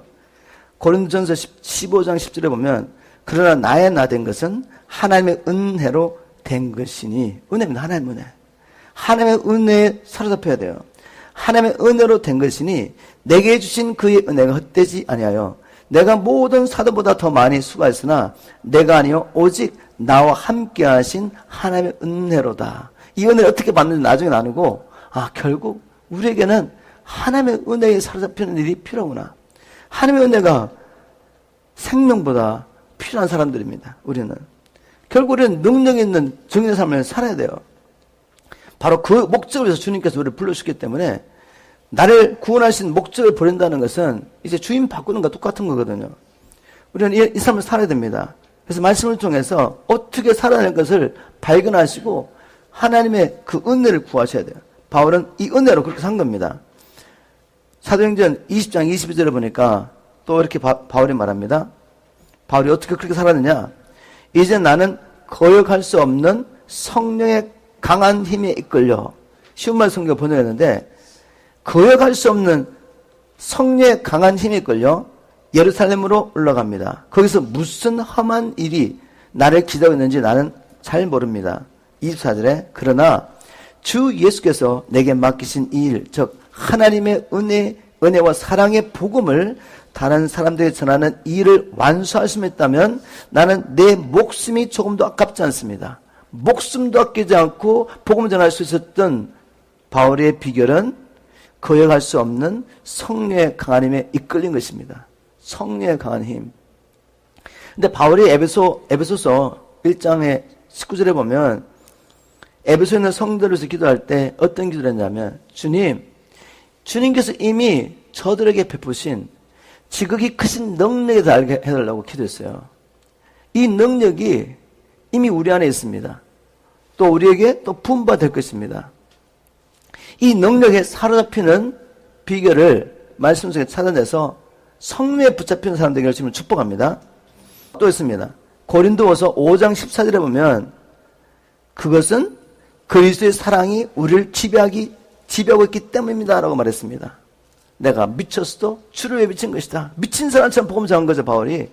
고린도전서 15장 10절에 보면 그러나 나의 나 된 것은 하나님의 은혜로 된 것이니. 은혜입니다. 하나님의 은혜. 하나님의 은혜에 사로잡혀야 돼요. 하나님의 은혜로 된 것이니 내게 주신 그의 은혜가 헛되지 아니하여 내가 모든 사도보다 더 많이 수고했으나 내가 아니요 오직 나와 함께 하신 하나님의 은혜로다. 이 은혜를 어떻게 받는지 나중에 나누고 결국 우리에게는 하나님의 은혜에 사로잡히는 일이 필요하구나. 하나님의 은혜가 생명보다 필요한 사람들입니다. 우리는. 결국 우리는 능력 있는 정의의 삶을 살아야 돼요. 바로 그 목적을 위해서 주님께서 우리를 불러주셨기 때문에 나를 구원하신 목적을 버린다는 것은 이제 주인 바꾸는 것과 똑같은 거거든요. 우리는 이 삶을 살아야 됩니다. 그래서 말씀을 통해서 어떻게 살아야 할 것을 발견하시고 하나님의 그 은혜를 구하셔야 돼요. 바울은 이 은혜로 그렇게 산 겁니다. 사도행전 20장 22절에 보니까 또 이렇게 바울이 말합니다. 바울이 어떻게 그렇게 살았느냐? 이제 나는 거역할 수 없는 성령의 강한 힘에 이끌려. 쉬운 말 성경 번역했는데 거역할 수 없는 성령의 강한 힘에 이끌려 예루살렘으로 올라갑니다. 거기서 무슨 험한 일이 나를 기다리고 있는지 나는 잘 모릅니다. 24절에 그러나 주 예수께서 내게 맡기신 이 일, 즉 하나님의 은혜와 사랑의 복음을 다른 사람들에게 전하는 이 일을 완수할 수 있다면 나는 내 목숨이 조금도 아깝지 않습니다. 목숨도 아끼지 않고 복음을 전할 수 있었던 바울의 비결은 거역할 수 없는 성령의 강한 힘에 이끌린 것입니다. 성령의 강한 힘. 근데 바울이 에베소서 1장의 19절에 보면 에베소에 있는 성도로서 기도할 때 어떤 기도를 했냐면 주님께서 이미 저들에게 베푸신 지극히 크신 능력에 알게 해달라고 기도했어요. 이 능력이 이미 우리 안에 있습니다. 또 우리에게 또 부음받을 것입니다. 이 능력에 사로잡히는 비결을 말씀 속에 찾아내서 성령에 붙잡히는 사람들에게 열심히 축복합니다. 또 있습니다. 고린도후서 5장 14절에 보면 그것은 그리스도의 사랑이 우리를 지배하고 있기 때문입니다. 라고 말했습니다. 내가 미쳤어도 주를 위해 미친 것이다. 미친 사람처럼 복음 전한 거죠, 바울이.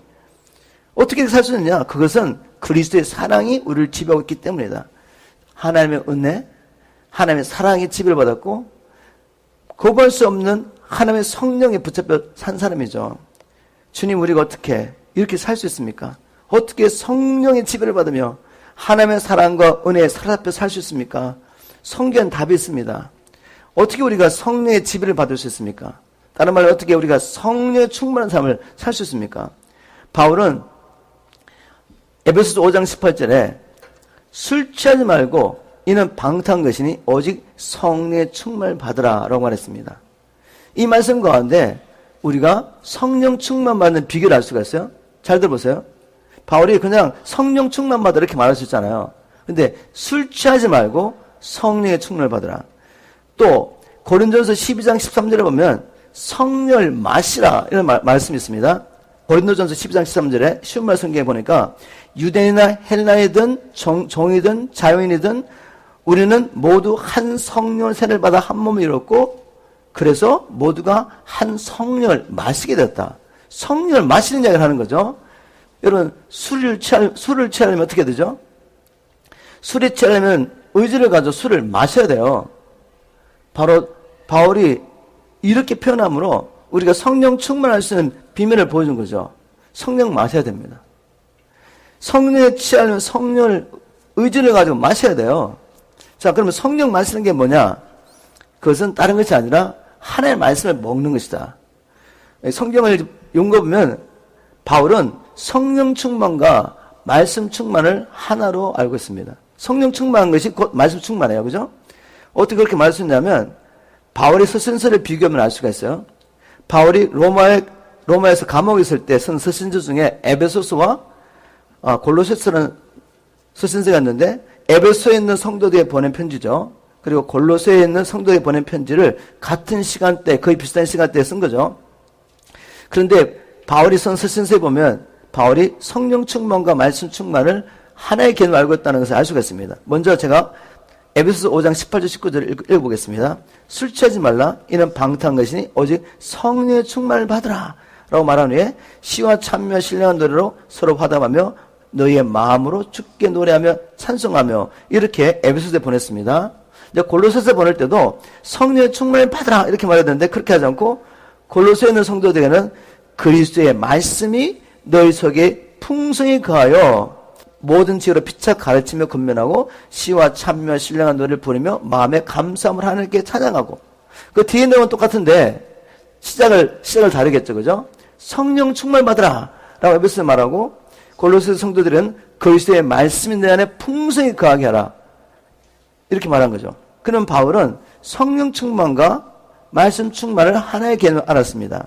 어떻게 살 수 있느냐? 그것은 그리스도의 사랑이 우리를 지배하고 있기 때문이다. 하나님의 은혜, 하나님의 사랑에 지배를 받았고 거부할 수 없는 하나님의 성령에 붙잡혀 산 사람이죠. 주님, 우리가 어떻게 이렇게 살 수 있습니까? 어떻게 성령의 지배를 받으며 하나님의 사랑과 은혜에 사로잡혀 살 수 있습니까? 성경은 답이 있습니다. 어떻게 우리가 성령의 지배를 받을 수 있습니까? 다른 말로 어떻게 우리가 성령에 충만한 삶을 살 수 있습니까? 바울은 에베소서 5장 18절에 술 취하지 말고 이는 방탕한 것이니 오직 성령의 충만을 받으라 라고 말했습니다. 이 말씀 가운데 우리가 성령 충만 받는 비결을 알 수가 있어요. 잘 들어보세요. 바울이 그냥 성령 충만 받으라 이렇게 말할 수 있잖아요. 근데 술 취하지 말고 성령의 충만을 받으라. 또 고린도전서 12장 13절에 보면 성령을 마시라 이런 말씀이 있습니다. 고린도전서 12장 13절에 쉬운 말 성경에 보니까 유대인이나 헬라이든 종이든 자유인이든 우리는 모두 한 성령의 세를 받아 한 몸을 이뤘고 그래서 모두가 한 성령을 마시게 됐다. 성령을 마시는 이야기를 하는 거죠. 여러분 술을 취하려면 어떻게 되죠? 술에 취하려면 의지를 가지고 술을 마셔야 돼요. 바로 바울이 이렇게 표현함으로 우리가 성령 충만할 수 있는 비밀을 보여준 거죠. 성령 마셔야 됩니다. 성령에 취하려면 성령을 의지를 가지고 마셔야 돼요. 자, 그러면 성령 마시는 게 뭐냐? 그것은 다른 것이 아니라 하나님의 말씀을 먹는 것이다. 성경을 연구해보면 바울은 성령 충만과 말씀 충만을 하나로 알고 있습니다. 성령 충만한 것이 곧 말씀 충만해요. 그죠? 어떻게 그렇게 말할 수 있냐면 바울의 서신서를 비교하면 알 수가 있어요. 바울이 로마에서 감옥에 있을 때 쓴 서신서 중에 에베소서와 골로새서는 서신서가 있는데 에베소에 있는 성도들에 보낸 편지죠. 그리고 골로새에 있는 성도들에 보낸 편지를 같은 시간대, 거의 비슷한 시간대에 쓴 거죠. 그런데 바울이 쓴 서신서에 보면 바울이 성령 충만과 말씀 충만을 하나의 개념으로 알고 있다는 것을 알 수가 있습니다. 먼저 제가 에베소서 5장 18절 19절을 읽어보겠습니다. 술 취하지 말라. 이는 방탕한 것이니 오직 성령의 충만을 받으라. 라고 말한 후에 시와 찬미와 신령한 노래로 서로 화답하며 너희의 마음으로 주께 노래하며 찬송하며 이렇게 에베소서에 보냈습니다. 이제 골로새서에 보낼 때도 성령의 충만을 받으라 이렇게 말해야 되는데 그렇게 하지 않고 골로새에 있는 성도들에게는 그리스도의 말씀이 너희 속에 풍성히 거하여 모든 지혜로 피차 가르치며 권면하고 시와 찬미와 신령한 노래를 부르며 마음의 감사함을 하나님께 찬양하고 그 뒤에 내용은 똑같은데 시작을 다르겠죠. 그죠? 성령 충만 받으라 라고 에베소서에 말하고 골로새 성도들은 그리스도의 말씀이 내 안에 풍성히 거하게 하라 이렇게 말한 거죠. 그는 바울은 성령 충만과 말씀 충만을 하나의 개념으로 알았습니다.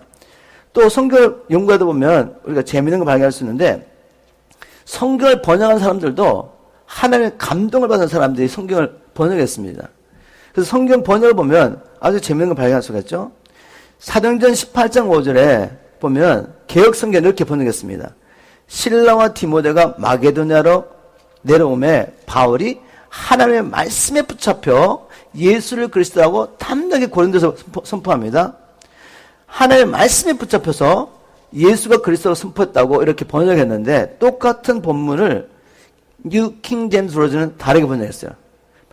또 성경을 연구하다 보면 우리가 재미있는 걸 발견할 수 있는데 성경을 번역한 사람들도 하나님의 감동을 받은 사람들이 성경을 번역했습니다. 그래서 성경 번역을 보면 아주 재미있는 걸 발견할 수가 있죠. 사도행전 18장 5절에 보면 개역 성경을 이렇게 번역했습니다. 실라와 디모데가 마게도냐로 내려오매 바울이 하나님의 말씀에 붙잡혀 예수를 그리스도라고 담대하게 고린도서 선포합니다. 하나님의 말씀에 붙잡혀서 예수가 그리스도로 선포했다고 이렇게 번역했는데 똑같은 본문을 뉴 킹 제임스 버전은 다르게 번역했어요.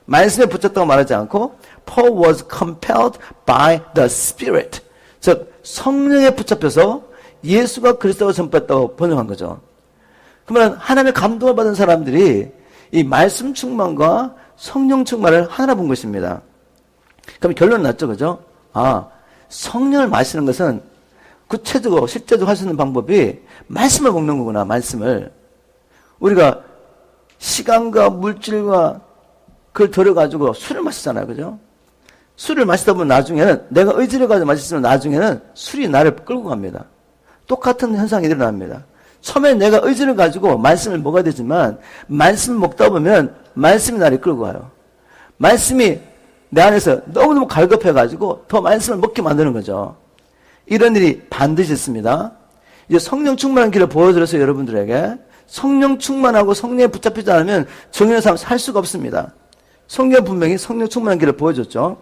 말씀에 붙잡다고 말하지 않고 Paul was compelled by the Spirit 즉 성령에 붙잡혀서 예수가 그리스도로 선포했다고 번역한 거죠. 그러면 하나님의 감동을 받은 사람들이 이 말씀 충만과 성령 충만을 하나 본 것입니다. 그럼 결론은 났죠. 그죠? 성령을 마시는 것은 구체적으로 실제적으로 할 수 있는 방법이 말씀을 먹는 거구나. 말씀을. 우리가 시간과 물질과 그걸 들여가지고 술을 마시잖아요. 그죠? 술을 마시다 보면 나중에는 내가 의지를 가지고 마셨으면 나중에는 술이 나를 끌고 갑니다. 똑같은 현상이 일어납니다. 처음에 내가 의지를 가지고 말씀을 먹어야 되지만 말씀을 먹다 보면 말씀이 나를 끌고 가요. 말씀이 내 안에서 너무너무 갈급해가지고 더 말씀을 먹게 만드는 거죠. 이런 일이 반드시 있습니다. 이제 성령 충만한 길을 보여드려서 여러분들에게 성령 충만하고 성령에 붙잡히지 않으면 정의의 삶 살 수가 없습니다. 성경 분명히 성령 충만한 길을 보여줬죠.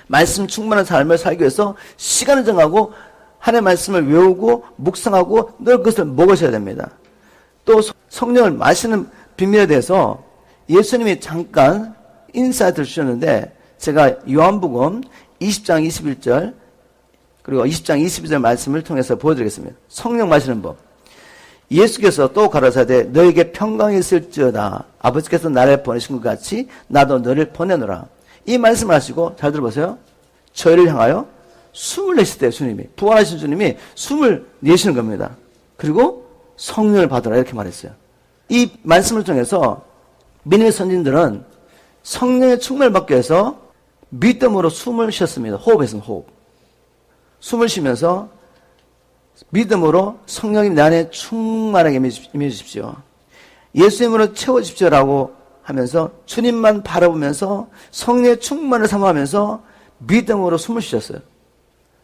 말씀 충만한 삶을 살기 위해서 시간을 정하고 하나님의 말씀을 외우고 묵상하고 늘 그것을 먹으셔야 됩니다. 또 성령을 마시는 비밀에 대해서 예수님이 잠깐 인사이트를 주셨는데 제가 요한복음 20장 21절 그리고 20장 22절 말씀을 통해서 보여드리겠습니다. 성령 마시는 법. 예수께서 또 가라사대 너에게 평강이 있을지어다. 아버지께서 나를 보내신 것 같이 나도 너를 보내노라. 이 말씀을 하시고 잘 들어보세요. 저희를 향하여 숨을 내실 때 주님이 부활하신 주님이 숨을 내쉬는 겁니다. 그리고 성령을 받으라 이렇게 말했어요. 이 말씀을 통해서 민의 선진들은 성령의 충만을 받기 위해서 믿음으로 숨을 쉬었습니다. 호흡했습니다. 호흡. 숨을 쉬면서 믿음으로 성령님 내 안에 충만하게 임해 주십시오. 예수님으로 채워주십시오라고 하면서 주님만 바라보면서 성령의 충만을 사모하면서 믿음으로 숨을 쉬셨어요.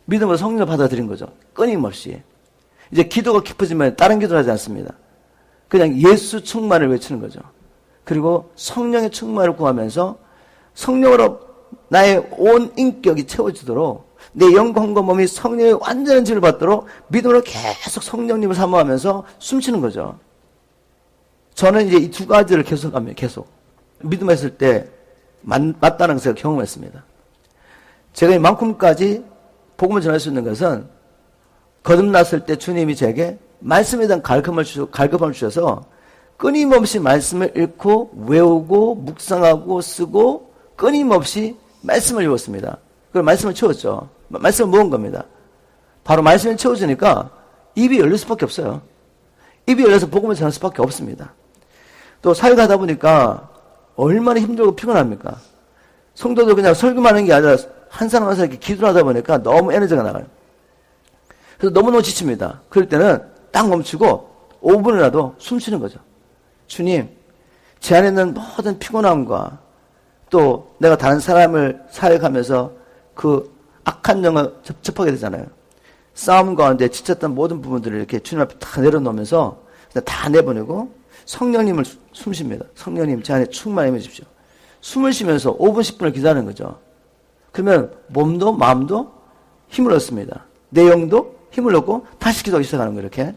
믿음으로 성령을 받아들인 거죠. 끊임없이. 이제 기도가 깊어지면 다른 기도를 하지 않습니다. 그냥 예수 충만을 외치는 거죠. 그리고 성령의 충만을 구하면서 성령으로 나의 온 인격이 채워지도록 내 영혼과 몸이 성령의 완전한 지를 받도록 믿음으로 계속 성령님을 사모하면서 숨쉬는 거죠. 저는 이제 이 두 가지를 계속 합니다. 계속. 믿음했을 때 맞다는 것을 경험했습니다. 제가 이만큼까지 복음을 전할 수 있는 것은 거듭났을 때 주님이 제게 말씀에 대한 갈급함을 주셔서 끊임없이 말씀을 읽고 외우고 묵상하고 쓰고 끊임없이 말씀을 읽었습니다. 그걸 말씀을 채웠죠. 말씀을 모은 겁니다. 바로 말씀을 채워주니까 입이 열릴 수밖에 없어요. 입이 열려서 복음을 전할 수밖에 없습니다. 또 사역을 하다 보니까 얼마나 힘들고 피곤합니까? 성도도 그냥 설교만 하는 게 아니라 한 사람 한 사람 이렇게 기도를 하다 보니까 너무 에너지가 나가요. 그래서 너무너무 지칩니다. 그럴 때는 딱 멈추고 5분이라도 숨 쉬는 거죠. 주님, 제 안에 있는 모든 피곤함과 또 내가 다른 사람을 사역하면서 그 악한 영을 접하게 되잖아요. 싸움 가운데 지쳤던 모든 부분들을 이렇게 주님 앞에 다 내려놓으면서 다 내보내고 성령님을 숨쉽니다. 성령님 제 안에 충만히 해주십시오. 숨을 쉬면서 5분, 10분을 기다리는 거죠. 그러면 몸도 마음도 힘을 얻습니다. 내 영도 힘을 얻고 다시 기도하기 시작하는 거예요. 이렇게.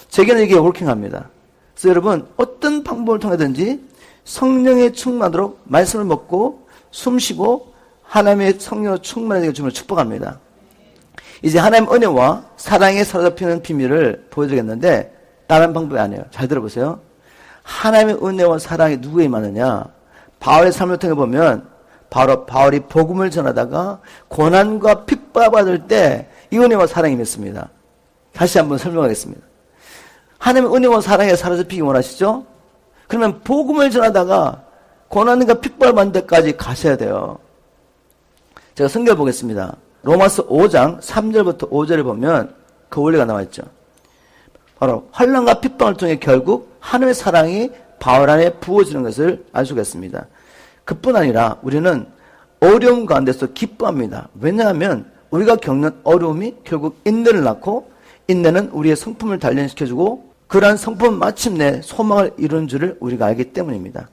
제게는 이게 워킹합니다. 그래서 여러분 어떤 방법을 통해든지 성령의 충만으로 말씀을 먹고 숨 쉬고 하나님의 성령으로 충만하게 주님을 축복합니다. 이제 하나님 은혜와 사랑에 사로잡히는 비밀을 보여드리겠는데 다른 방법이 아니에요. 잘 들어보세요. 하나님의 은혜와 사랑이 누구에 임하느냐? 바울의 삶을 통해 보면 바울이 복음을 전하다가 고난과 핍박받을 때 이 은혜와 사랑이 임했습니다. 다시 한번 설명하겠습니다. 하나님의 은혜와 사랑에 사로잡히기 원하시죠? 그러면 복음을 전하다가 고난과 핍박을 받는 데까지 가셔야 돼요. 제가 성경을 보겠습니다. 로마서 5장 3절부터 5절을 보면 그 원리가 나와 있죠. 바로 환난과 핍박을 통해 결국 하나님의 사랑이 바울 안에 부어지는 것을 알 수가 있습니다. 그뿐 아니라 우리는 어려움 가운데서 기뻐합니다. 왜냐하면 우리가 겪는 어려움이 결국 인내를 낳고 인내는 우리의 성품을 단련시켜주고 그러한 성품은 마침내 소망을 이루는 줄을 우리가 알기 때문입니다.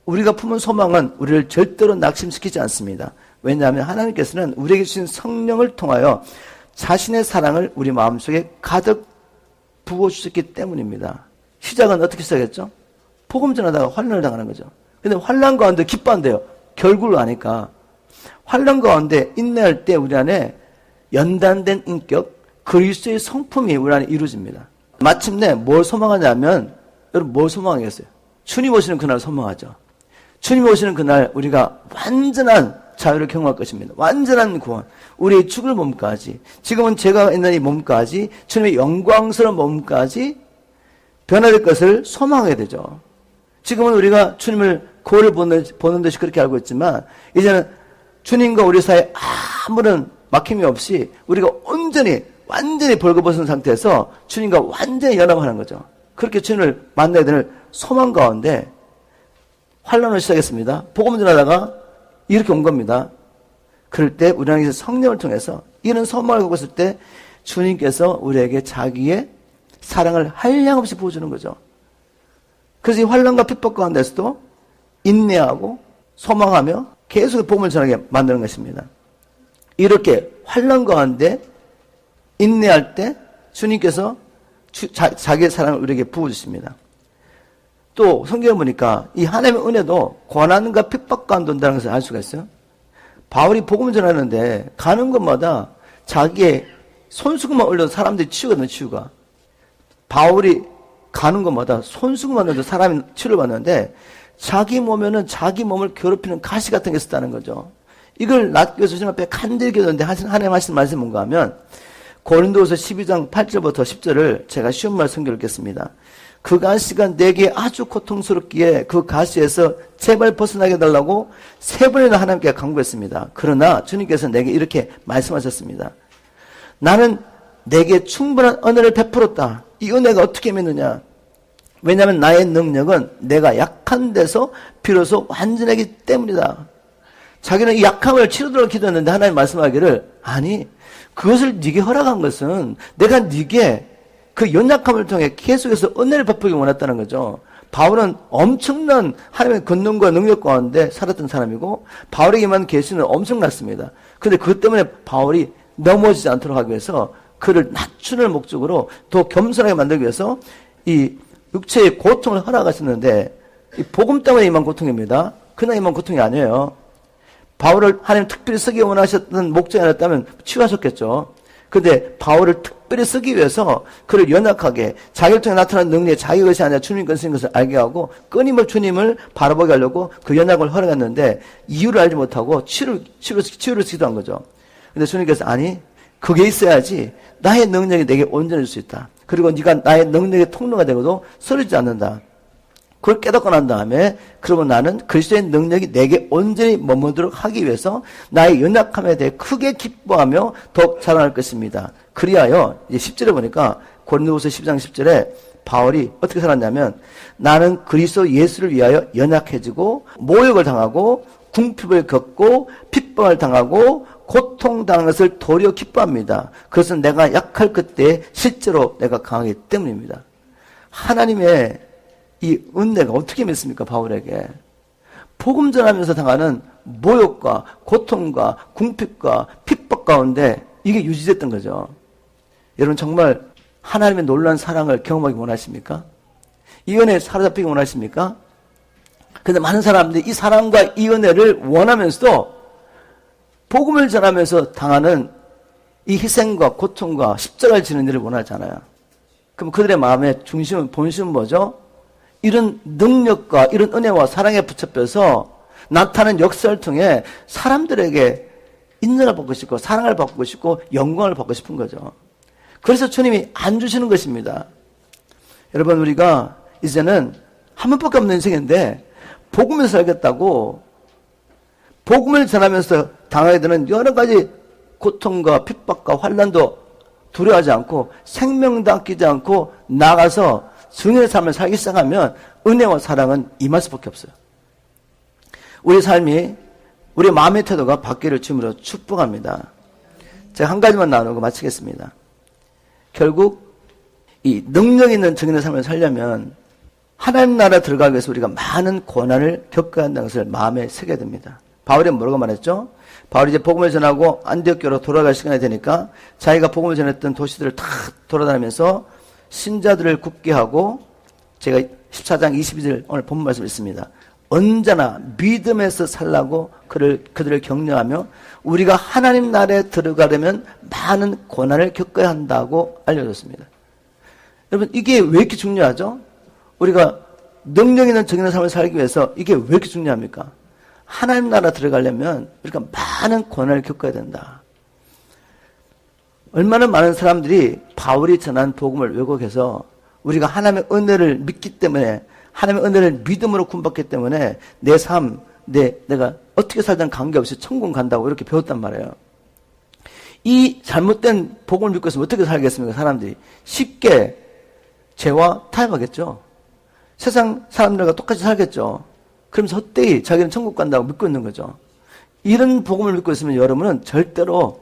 우리가 품은 소망은 우리를 절대로 낙심시키지 않습니다. 왜냐하면 하나님께서는 우리에게 주신 성령을 통하여 자신의 사랑을 우리 마음속에 가득 부어주셨기 때문입니다. 시작은 어떻게 시작했죠? 복음 전하다가 환난을 당하는 거죠. 근데 환난 가운데 기뻐한대요. 결국을 아니까. 환난 가운데 인내할 때 우리 안에 연단된 인격, 그리스도의 성품이 우리 안에 이루어집니다. 마침내 뭘 소망하냐면 여러분 뭘 소망하겠어요? 주님 오시는 그날 소망하죠. 주님 오시는 그날 우리가 완전한 자유를 경험할 것입니다. 완전한 구원. 우리의 죽을 몸까지, 지금은 제가 있는 이 몸까지, 주님의 영광스러운 몸까지 변화될 것을 소망하게 되죠. 지금은 우리가 주님을 거울을 보는 듯이 그렇게 알고 있지만 이제는 주님과 우리 사이에 아무런 막힘이 없이 우리가 완전히 벌거벗은 상태에서 주님과 완전히 연합하는 거죠. 그렇게 주님을 만나야 되는 소망 가운데 환난을 시작했습니다. 복음 전하다가 이렇게 온 겁니다. 그럴 때 우리는 성령을 통해서 이런 소망을 갖고 있을 때 주님께서 우리에게 자기의 사랑을 한량없이 부어주는 거죠. 그래서 이 환난과 핍박 가운데서도 인내하고 소망하며 계속 복음을 전하게 만드는 것입니다. 이렇게 환난 가운데 인내할 때 주님께서 자기의 사랑을 우리에게 부어주십니다. 또 성경을 보니까 이 하나님의 은혜도 고난과 핍박 가운데 온다는 것을 알 수가 있어요. 바울이 복음을 전하는데 가는 곳마다 자기의 손수건만 올려도 사람들이 치유거든요. 치유가. 바울이 가는 곳마다 손수건만 올려도 사람이 치유를 받는데 자기 몸에는 자기 몸을 괴롭히는 가시 같은 게 있었다는 거죠. 이걸 낫기 위해서 주님 앞에 간절히 기도했는데 하나님 하신 말씀이 뭔가 하면 고린도후서 12장 8절부터 10절을 제가 쉬운 말 성경을 읽겠습니다. 그 가시가 내게 아주 고통스럽기에 그 가시에서 제발 벗어나게 해달라고 3번이나 하나님께 간구했습니다. 그러나 주님께서 내게 이렇게 말씀하셨습니다. 나는 내게 충분한 은혜를 베풀었다. 이 은혜가 어떻게 믿느냐? 왜냐하면 나의 능력은 내가 약한 데서 비로소 완전하기 때문이다. 자기는 이 약함을 치료도록 기도했는데 하나님 말씀하기를 아니 그것을 네게 허락한 것은 내가 네게 그 연약함을 통해 계속해서 은혜를 베풀기 원했다는 거죠. 바울은 엄청난 하나님의 권능과 능력 가운데 살았던 사람이고 바울에게만 계시는 엄청났습니다. 그런데 그것 때문에 바울이 넘어지지 않도록 하기 위해서 그를 낮추는 목적으로 더 겸손하게 만들기 위해서 이 육체의 고통을 허락하셨는데 이 복음 때문에 임한 고통입니다. 그냥 임한 고통이 아니에요. 바울을 하나님 특별히 쓰기 원하셨던 목적이 아니었다면 치유하셨겠죠. 그런데 바울을 특별히 쓰기 위해서 그를 연약하게 자기를 통해 나타나는 능력이 자기 것이 아니라 주님 것인 것을 알게 하고 끊임을 주님을 바라보게 하려고 그 연약을 허락했는데 이유를 알지 못하고 치유를 시도한 거죠. 근데 주님께서 아니 그게 있어야지 나의 능력이 내게 온전해질 수 있다. 그리고 네가 나의 능력의 통로가 되고도 쓰러지지 않는다. 그걸 깨닫고 난 다음에 그러면 나는 그리스도의 능력이 내게 온전히 머무르도록 하기 위해서 나의 연약함에 대해 크게 기뻐하며 더욱 자랑할 것입니다. 그리하여 이제 10절에 보니까 고린도후서 10장 10절에 바울이 어떻게 살았냐면 나는 그리스도 예수를 위하여 연약해지고 모욕을 당하고 궁핍을 겪고 핍박을 당하고 고통당한 것을 도리어 기뻐합니다. 그것은 내가 약할 그때 실제로 내가 강하기 때문입니다. 하나님의 이 은혜가 어떻게 맺습니까? 바울에게. 복음 전하면서 당하는 모욕과 고통과 궁핍과 핍박 가운데 이게 유지됐던 거죠. 여러분 정말 하나님의 놀라운 사랑을 경험하기 원하십니까? 이 은혜에 사로잡히기 원하십니까? 근데 많은 사람들이 이 사랑과 이 은혜를 원하면서도 복음을 전하면서 당하는 이 희생과 고통과 십자가를 지는 일을 원하잖아요. 그럼 그들의 마음의 중심은, 본심은 뭐죠? 이런 능력과 이런 은혜와 사랑에 붙잡혀서 나타나는 역사를 통해 사람들에게 인정을 받고 싶고 사랑을 받고 싶고 영광을 받고 싶은 거죠. 그래서 주님이 안 주시는 것입니다. 여러분 우리가 이제는 한 번밖에 없는 인생인데 복음을 살겠다고 복음을 전하면서 당하게 되는 여러 가지 고통과 핍박과 환난도 두려워하지 않고 생명도 아끼지 않고 나가서 증인의 삶을 살기 시작하면 은혜와 사랑은 임할 수밖에 없어요. 우리 삶이 우리 마음의 태도가 바뀌를 주님으로 축복합니다. 제가 한 가지만 나누고 마치겠습니다. 결국 이 능력 있는 증인의 삶을 살려면 하나님 나라 들어가기 위해서 우리가 많은 고난을 겪어야 한다는 것을 마음에 새게 됩니다. 바울이 뭐라고 말했죠? 바울이 이제 복음을 전하고 안디옥교로 돌아갈 시간이 되니까 자기가 복음을 전했던 도시들을 다 돌아다니면서 신자들을 굳게 하고 제가 14장 22절 오늘 본문 말씀 있습니다. 언제나 믿음에서 살라고 그들을 격려하며 우리가 하나님 나라에 들어가려면 많은 고난을 겪어야 한다고 알려줬습니다. 여러분 이게 왜 이렇게 중요하죠? 우리가 능력 있는 정인의 삶을 살기 위해서 이게 왜 이렇게 중요합니까? 하나님 나라 들어가려면 우리가 많은 고난을 겪어야 된다. 얼마나 많은 사람들이 바울이 전한 복음을 왜곡해서 우리가 하나님의 은혜를 믿기 때문에 하나님의 은혜를 믿음으로 구원받기 때문에 내 삶, 내가 어떻게 살든 관계없이 천국 간다고 이렇게 배웠단 말이에요. 이 잘못된 복음을 믿고 있으면 어떻게 살겠습니까? 사람들이 쉽게 죄와 타협하겠죠. 세상 사람들과 똑같이 살겠죠. 그러면서 헛되이 자기는 천국 간다고 믿고 있는 거죠. 이런 복음을 믿고 있으면 여러분은 절대로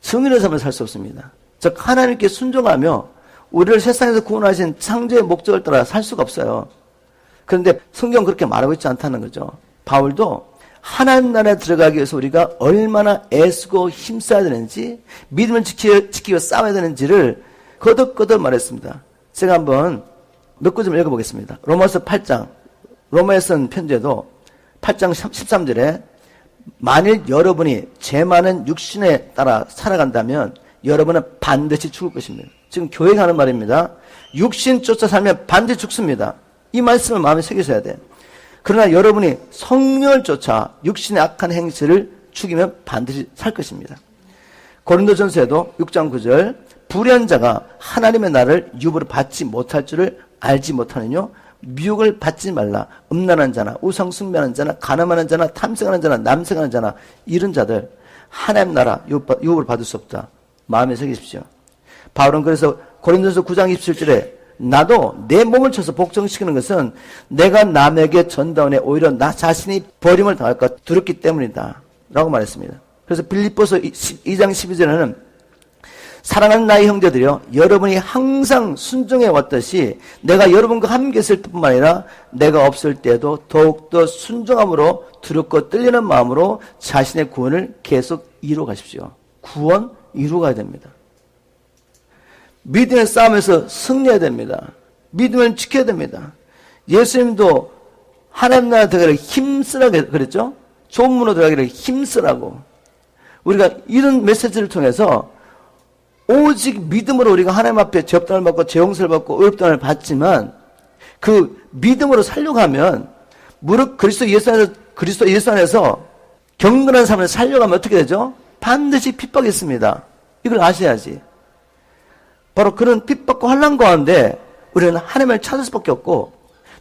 성인의 삶을 살 수 없습니다. 즉 하나님께 순종하며 우리를 세상에서 구원하신 창조의 목적을 따라 살 수가 없어요. 그런데 성경은 그렇게 말하고 있지 않다는 거죠. 바울도 하나님 나라에 들어가기 위해서 우리가 얼마나 애쓰고 힘써야 되는지 믿음을 지키고 싸워야 되는지를 거듭거듭 말했습니다. 제가 한번 몇 구절 읽어보겠습니다. 로마서 8장 로마에 쓴 편지에도 8장 13절에 만일 여러분이 죄 많은 육신에 따라 살아간다면 여러분은 반드시 죽을 것입니다. 지금 교회가 하는 말입니다. 육신 쫓아 살면 반드시 죽습니다. 이 말씀을 마음에 새기셔야 돼요. 그러나 여러분이 성령을 쫓아 육신의 악한 행실을 죽이면 반드시 살 것입니다. 고린도전서에도 6장 9절 불의한 자가 하나님의 나라를 유업으로 받지 못할 줄을 알지 못하느뇨 미혹을 받지 말라. 음란한 자나 우상 숭배하는 자나 가늠하는 자나 탐생하는 자나 남생하는 자나 이런 자들 하나님 나라 유업을 받을 수 없다. 마음에 새기십시오. 바울은 그래서 고린도전서 9장 27절에 나도 내 몸을 쳐서 복종시키는 것은 내가 남에게 전다원에 오히려 나 자신이 버림을 당할까 두렵기 때문이다 라고 말했습니다. 그래서 빌립보서 2장 12절에는 사랑하는 나의 형제들이여 여러분이 항상 순종해 왔듯이 내가 여러분과 함께 있을 뿐만 아니라 내가 없을 때도 더욱더 순종함으로 두렵고 떨리는 마음으로 자신의 구원을 계속 이루어 가십시오. 구원 이루어가야 됩니다. 믿음의 싸움에서 승리해야 됩니다. 믿음을 지켜야 됩니다. 예수님도 하나님 나라 들어가기를 힘쓰라고 그랬죠? 좋은 문으로 들어가기를 힘쓰라고. 우리가 이런 메시지를 통해서 오직 믿음으로 우리가 하나님 앞에 죄업당을 받고 죄용서를 받고 의롭당을 받지만 그 믿음으로 살려고 하면 무릇 그리스도 예수 안에서 경건한 삶을 살려고 하면 어떻게 되죠? 반드시 핍박이 있습니다. 이걸 아셔야지. 바로 그런 핍박과 환난 가운데 우리는 하나님을 찾을 수밖에 없고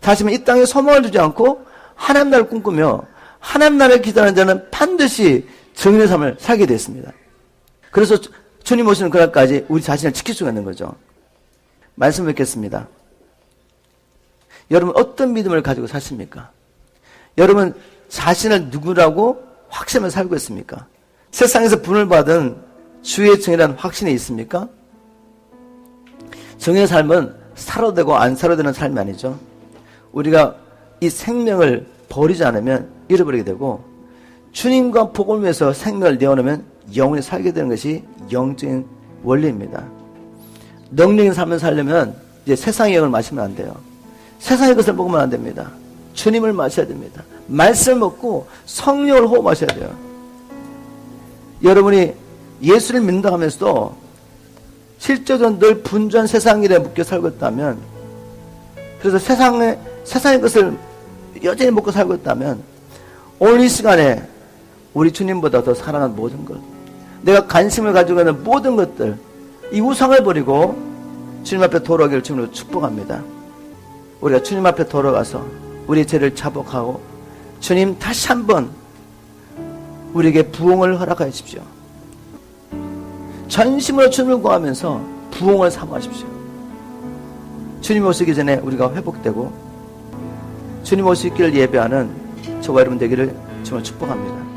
다시는 이 땅에 소망을 두지 않고 하나님 나라를 꿈꾸며 하나님 나라를 기다리는 자는 반드시 정의의 삶을 살게 되었습니다. 그래서 주님 오시는 그날까지 우리 자신을 지킬 수가 있는 거죠. 말씀 뵙겠습니다. 여러분 어떤 믿음을 가지고 사십니까? 여러분 자신을 누구라고 확신하며 살고 있습니까? 세상에서 분을 받은 주의 정의라는 확신이 있습니까? 정의의 삶은 살아도 되고 안 살아도 되는 삶이 아니죠. 우리가 이 생명을 버리지 않으면 잃어버리게 되고, 주님과 복음을 위해서 생명을 내어놓으면 영원히 살게 되는 것이 영적인 원리입니다. 능력인 삶을 살려면 이제 세상의 영을 마시면 안 돼요. 세상의 것을 먹으면 안 됩니다. 주님을 마셔야 됩니다. 말씀을 먹고 성령을 호흡하셔야 돼요. 여러분이 예수를 믿는다 하면서도 실제로는 늘 분주한 세상 일에 묶여 살고 있다면, 그래서 세상의 것을 여전히 먹고 살고 있다면, 오늘 이 시간에 우리 주님보다 더 사랑하는 모든 것, 내가 관심을 가지고 있는 모든 것들, 이 우상을 버리고 주님 앞에 돌아오기를 주님으로 축복합니다. 우리가 주님 앞에 돌아가서 우리 죄를 자복하고, 주님 다시 한번 우리에게 부흥을 허락하여 주십시오. 전심으로 주님을 구하면서 부흥을 사모하십시오. 주님 오시기 전에 우리가 회복되고 주님 오시기를 예배하는 저와 여러분 되기를 주님을 축복합니다.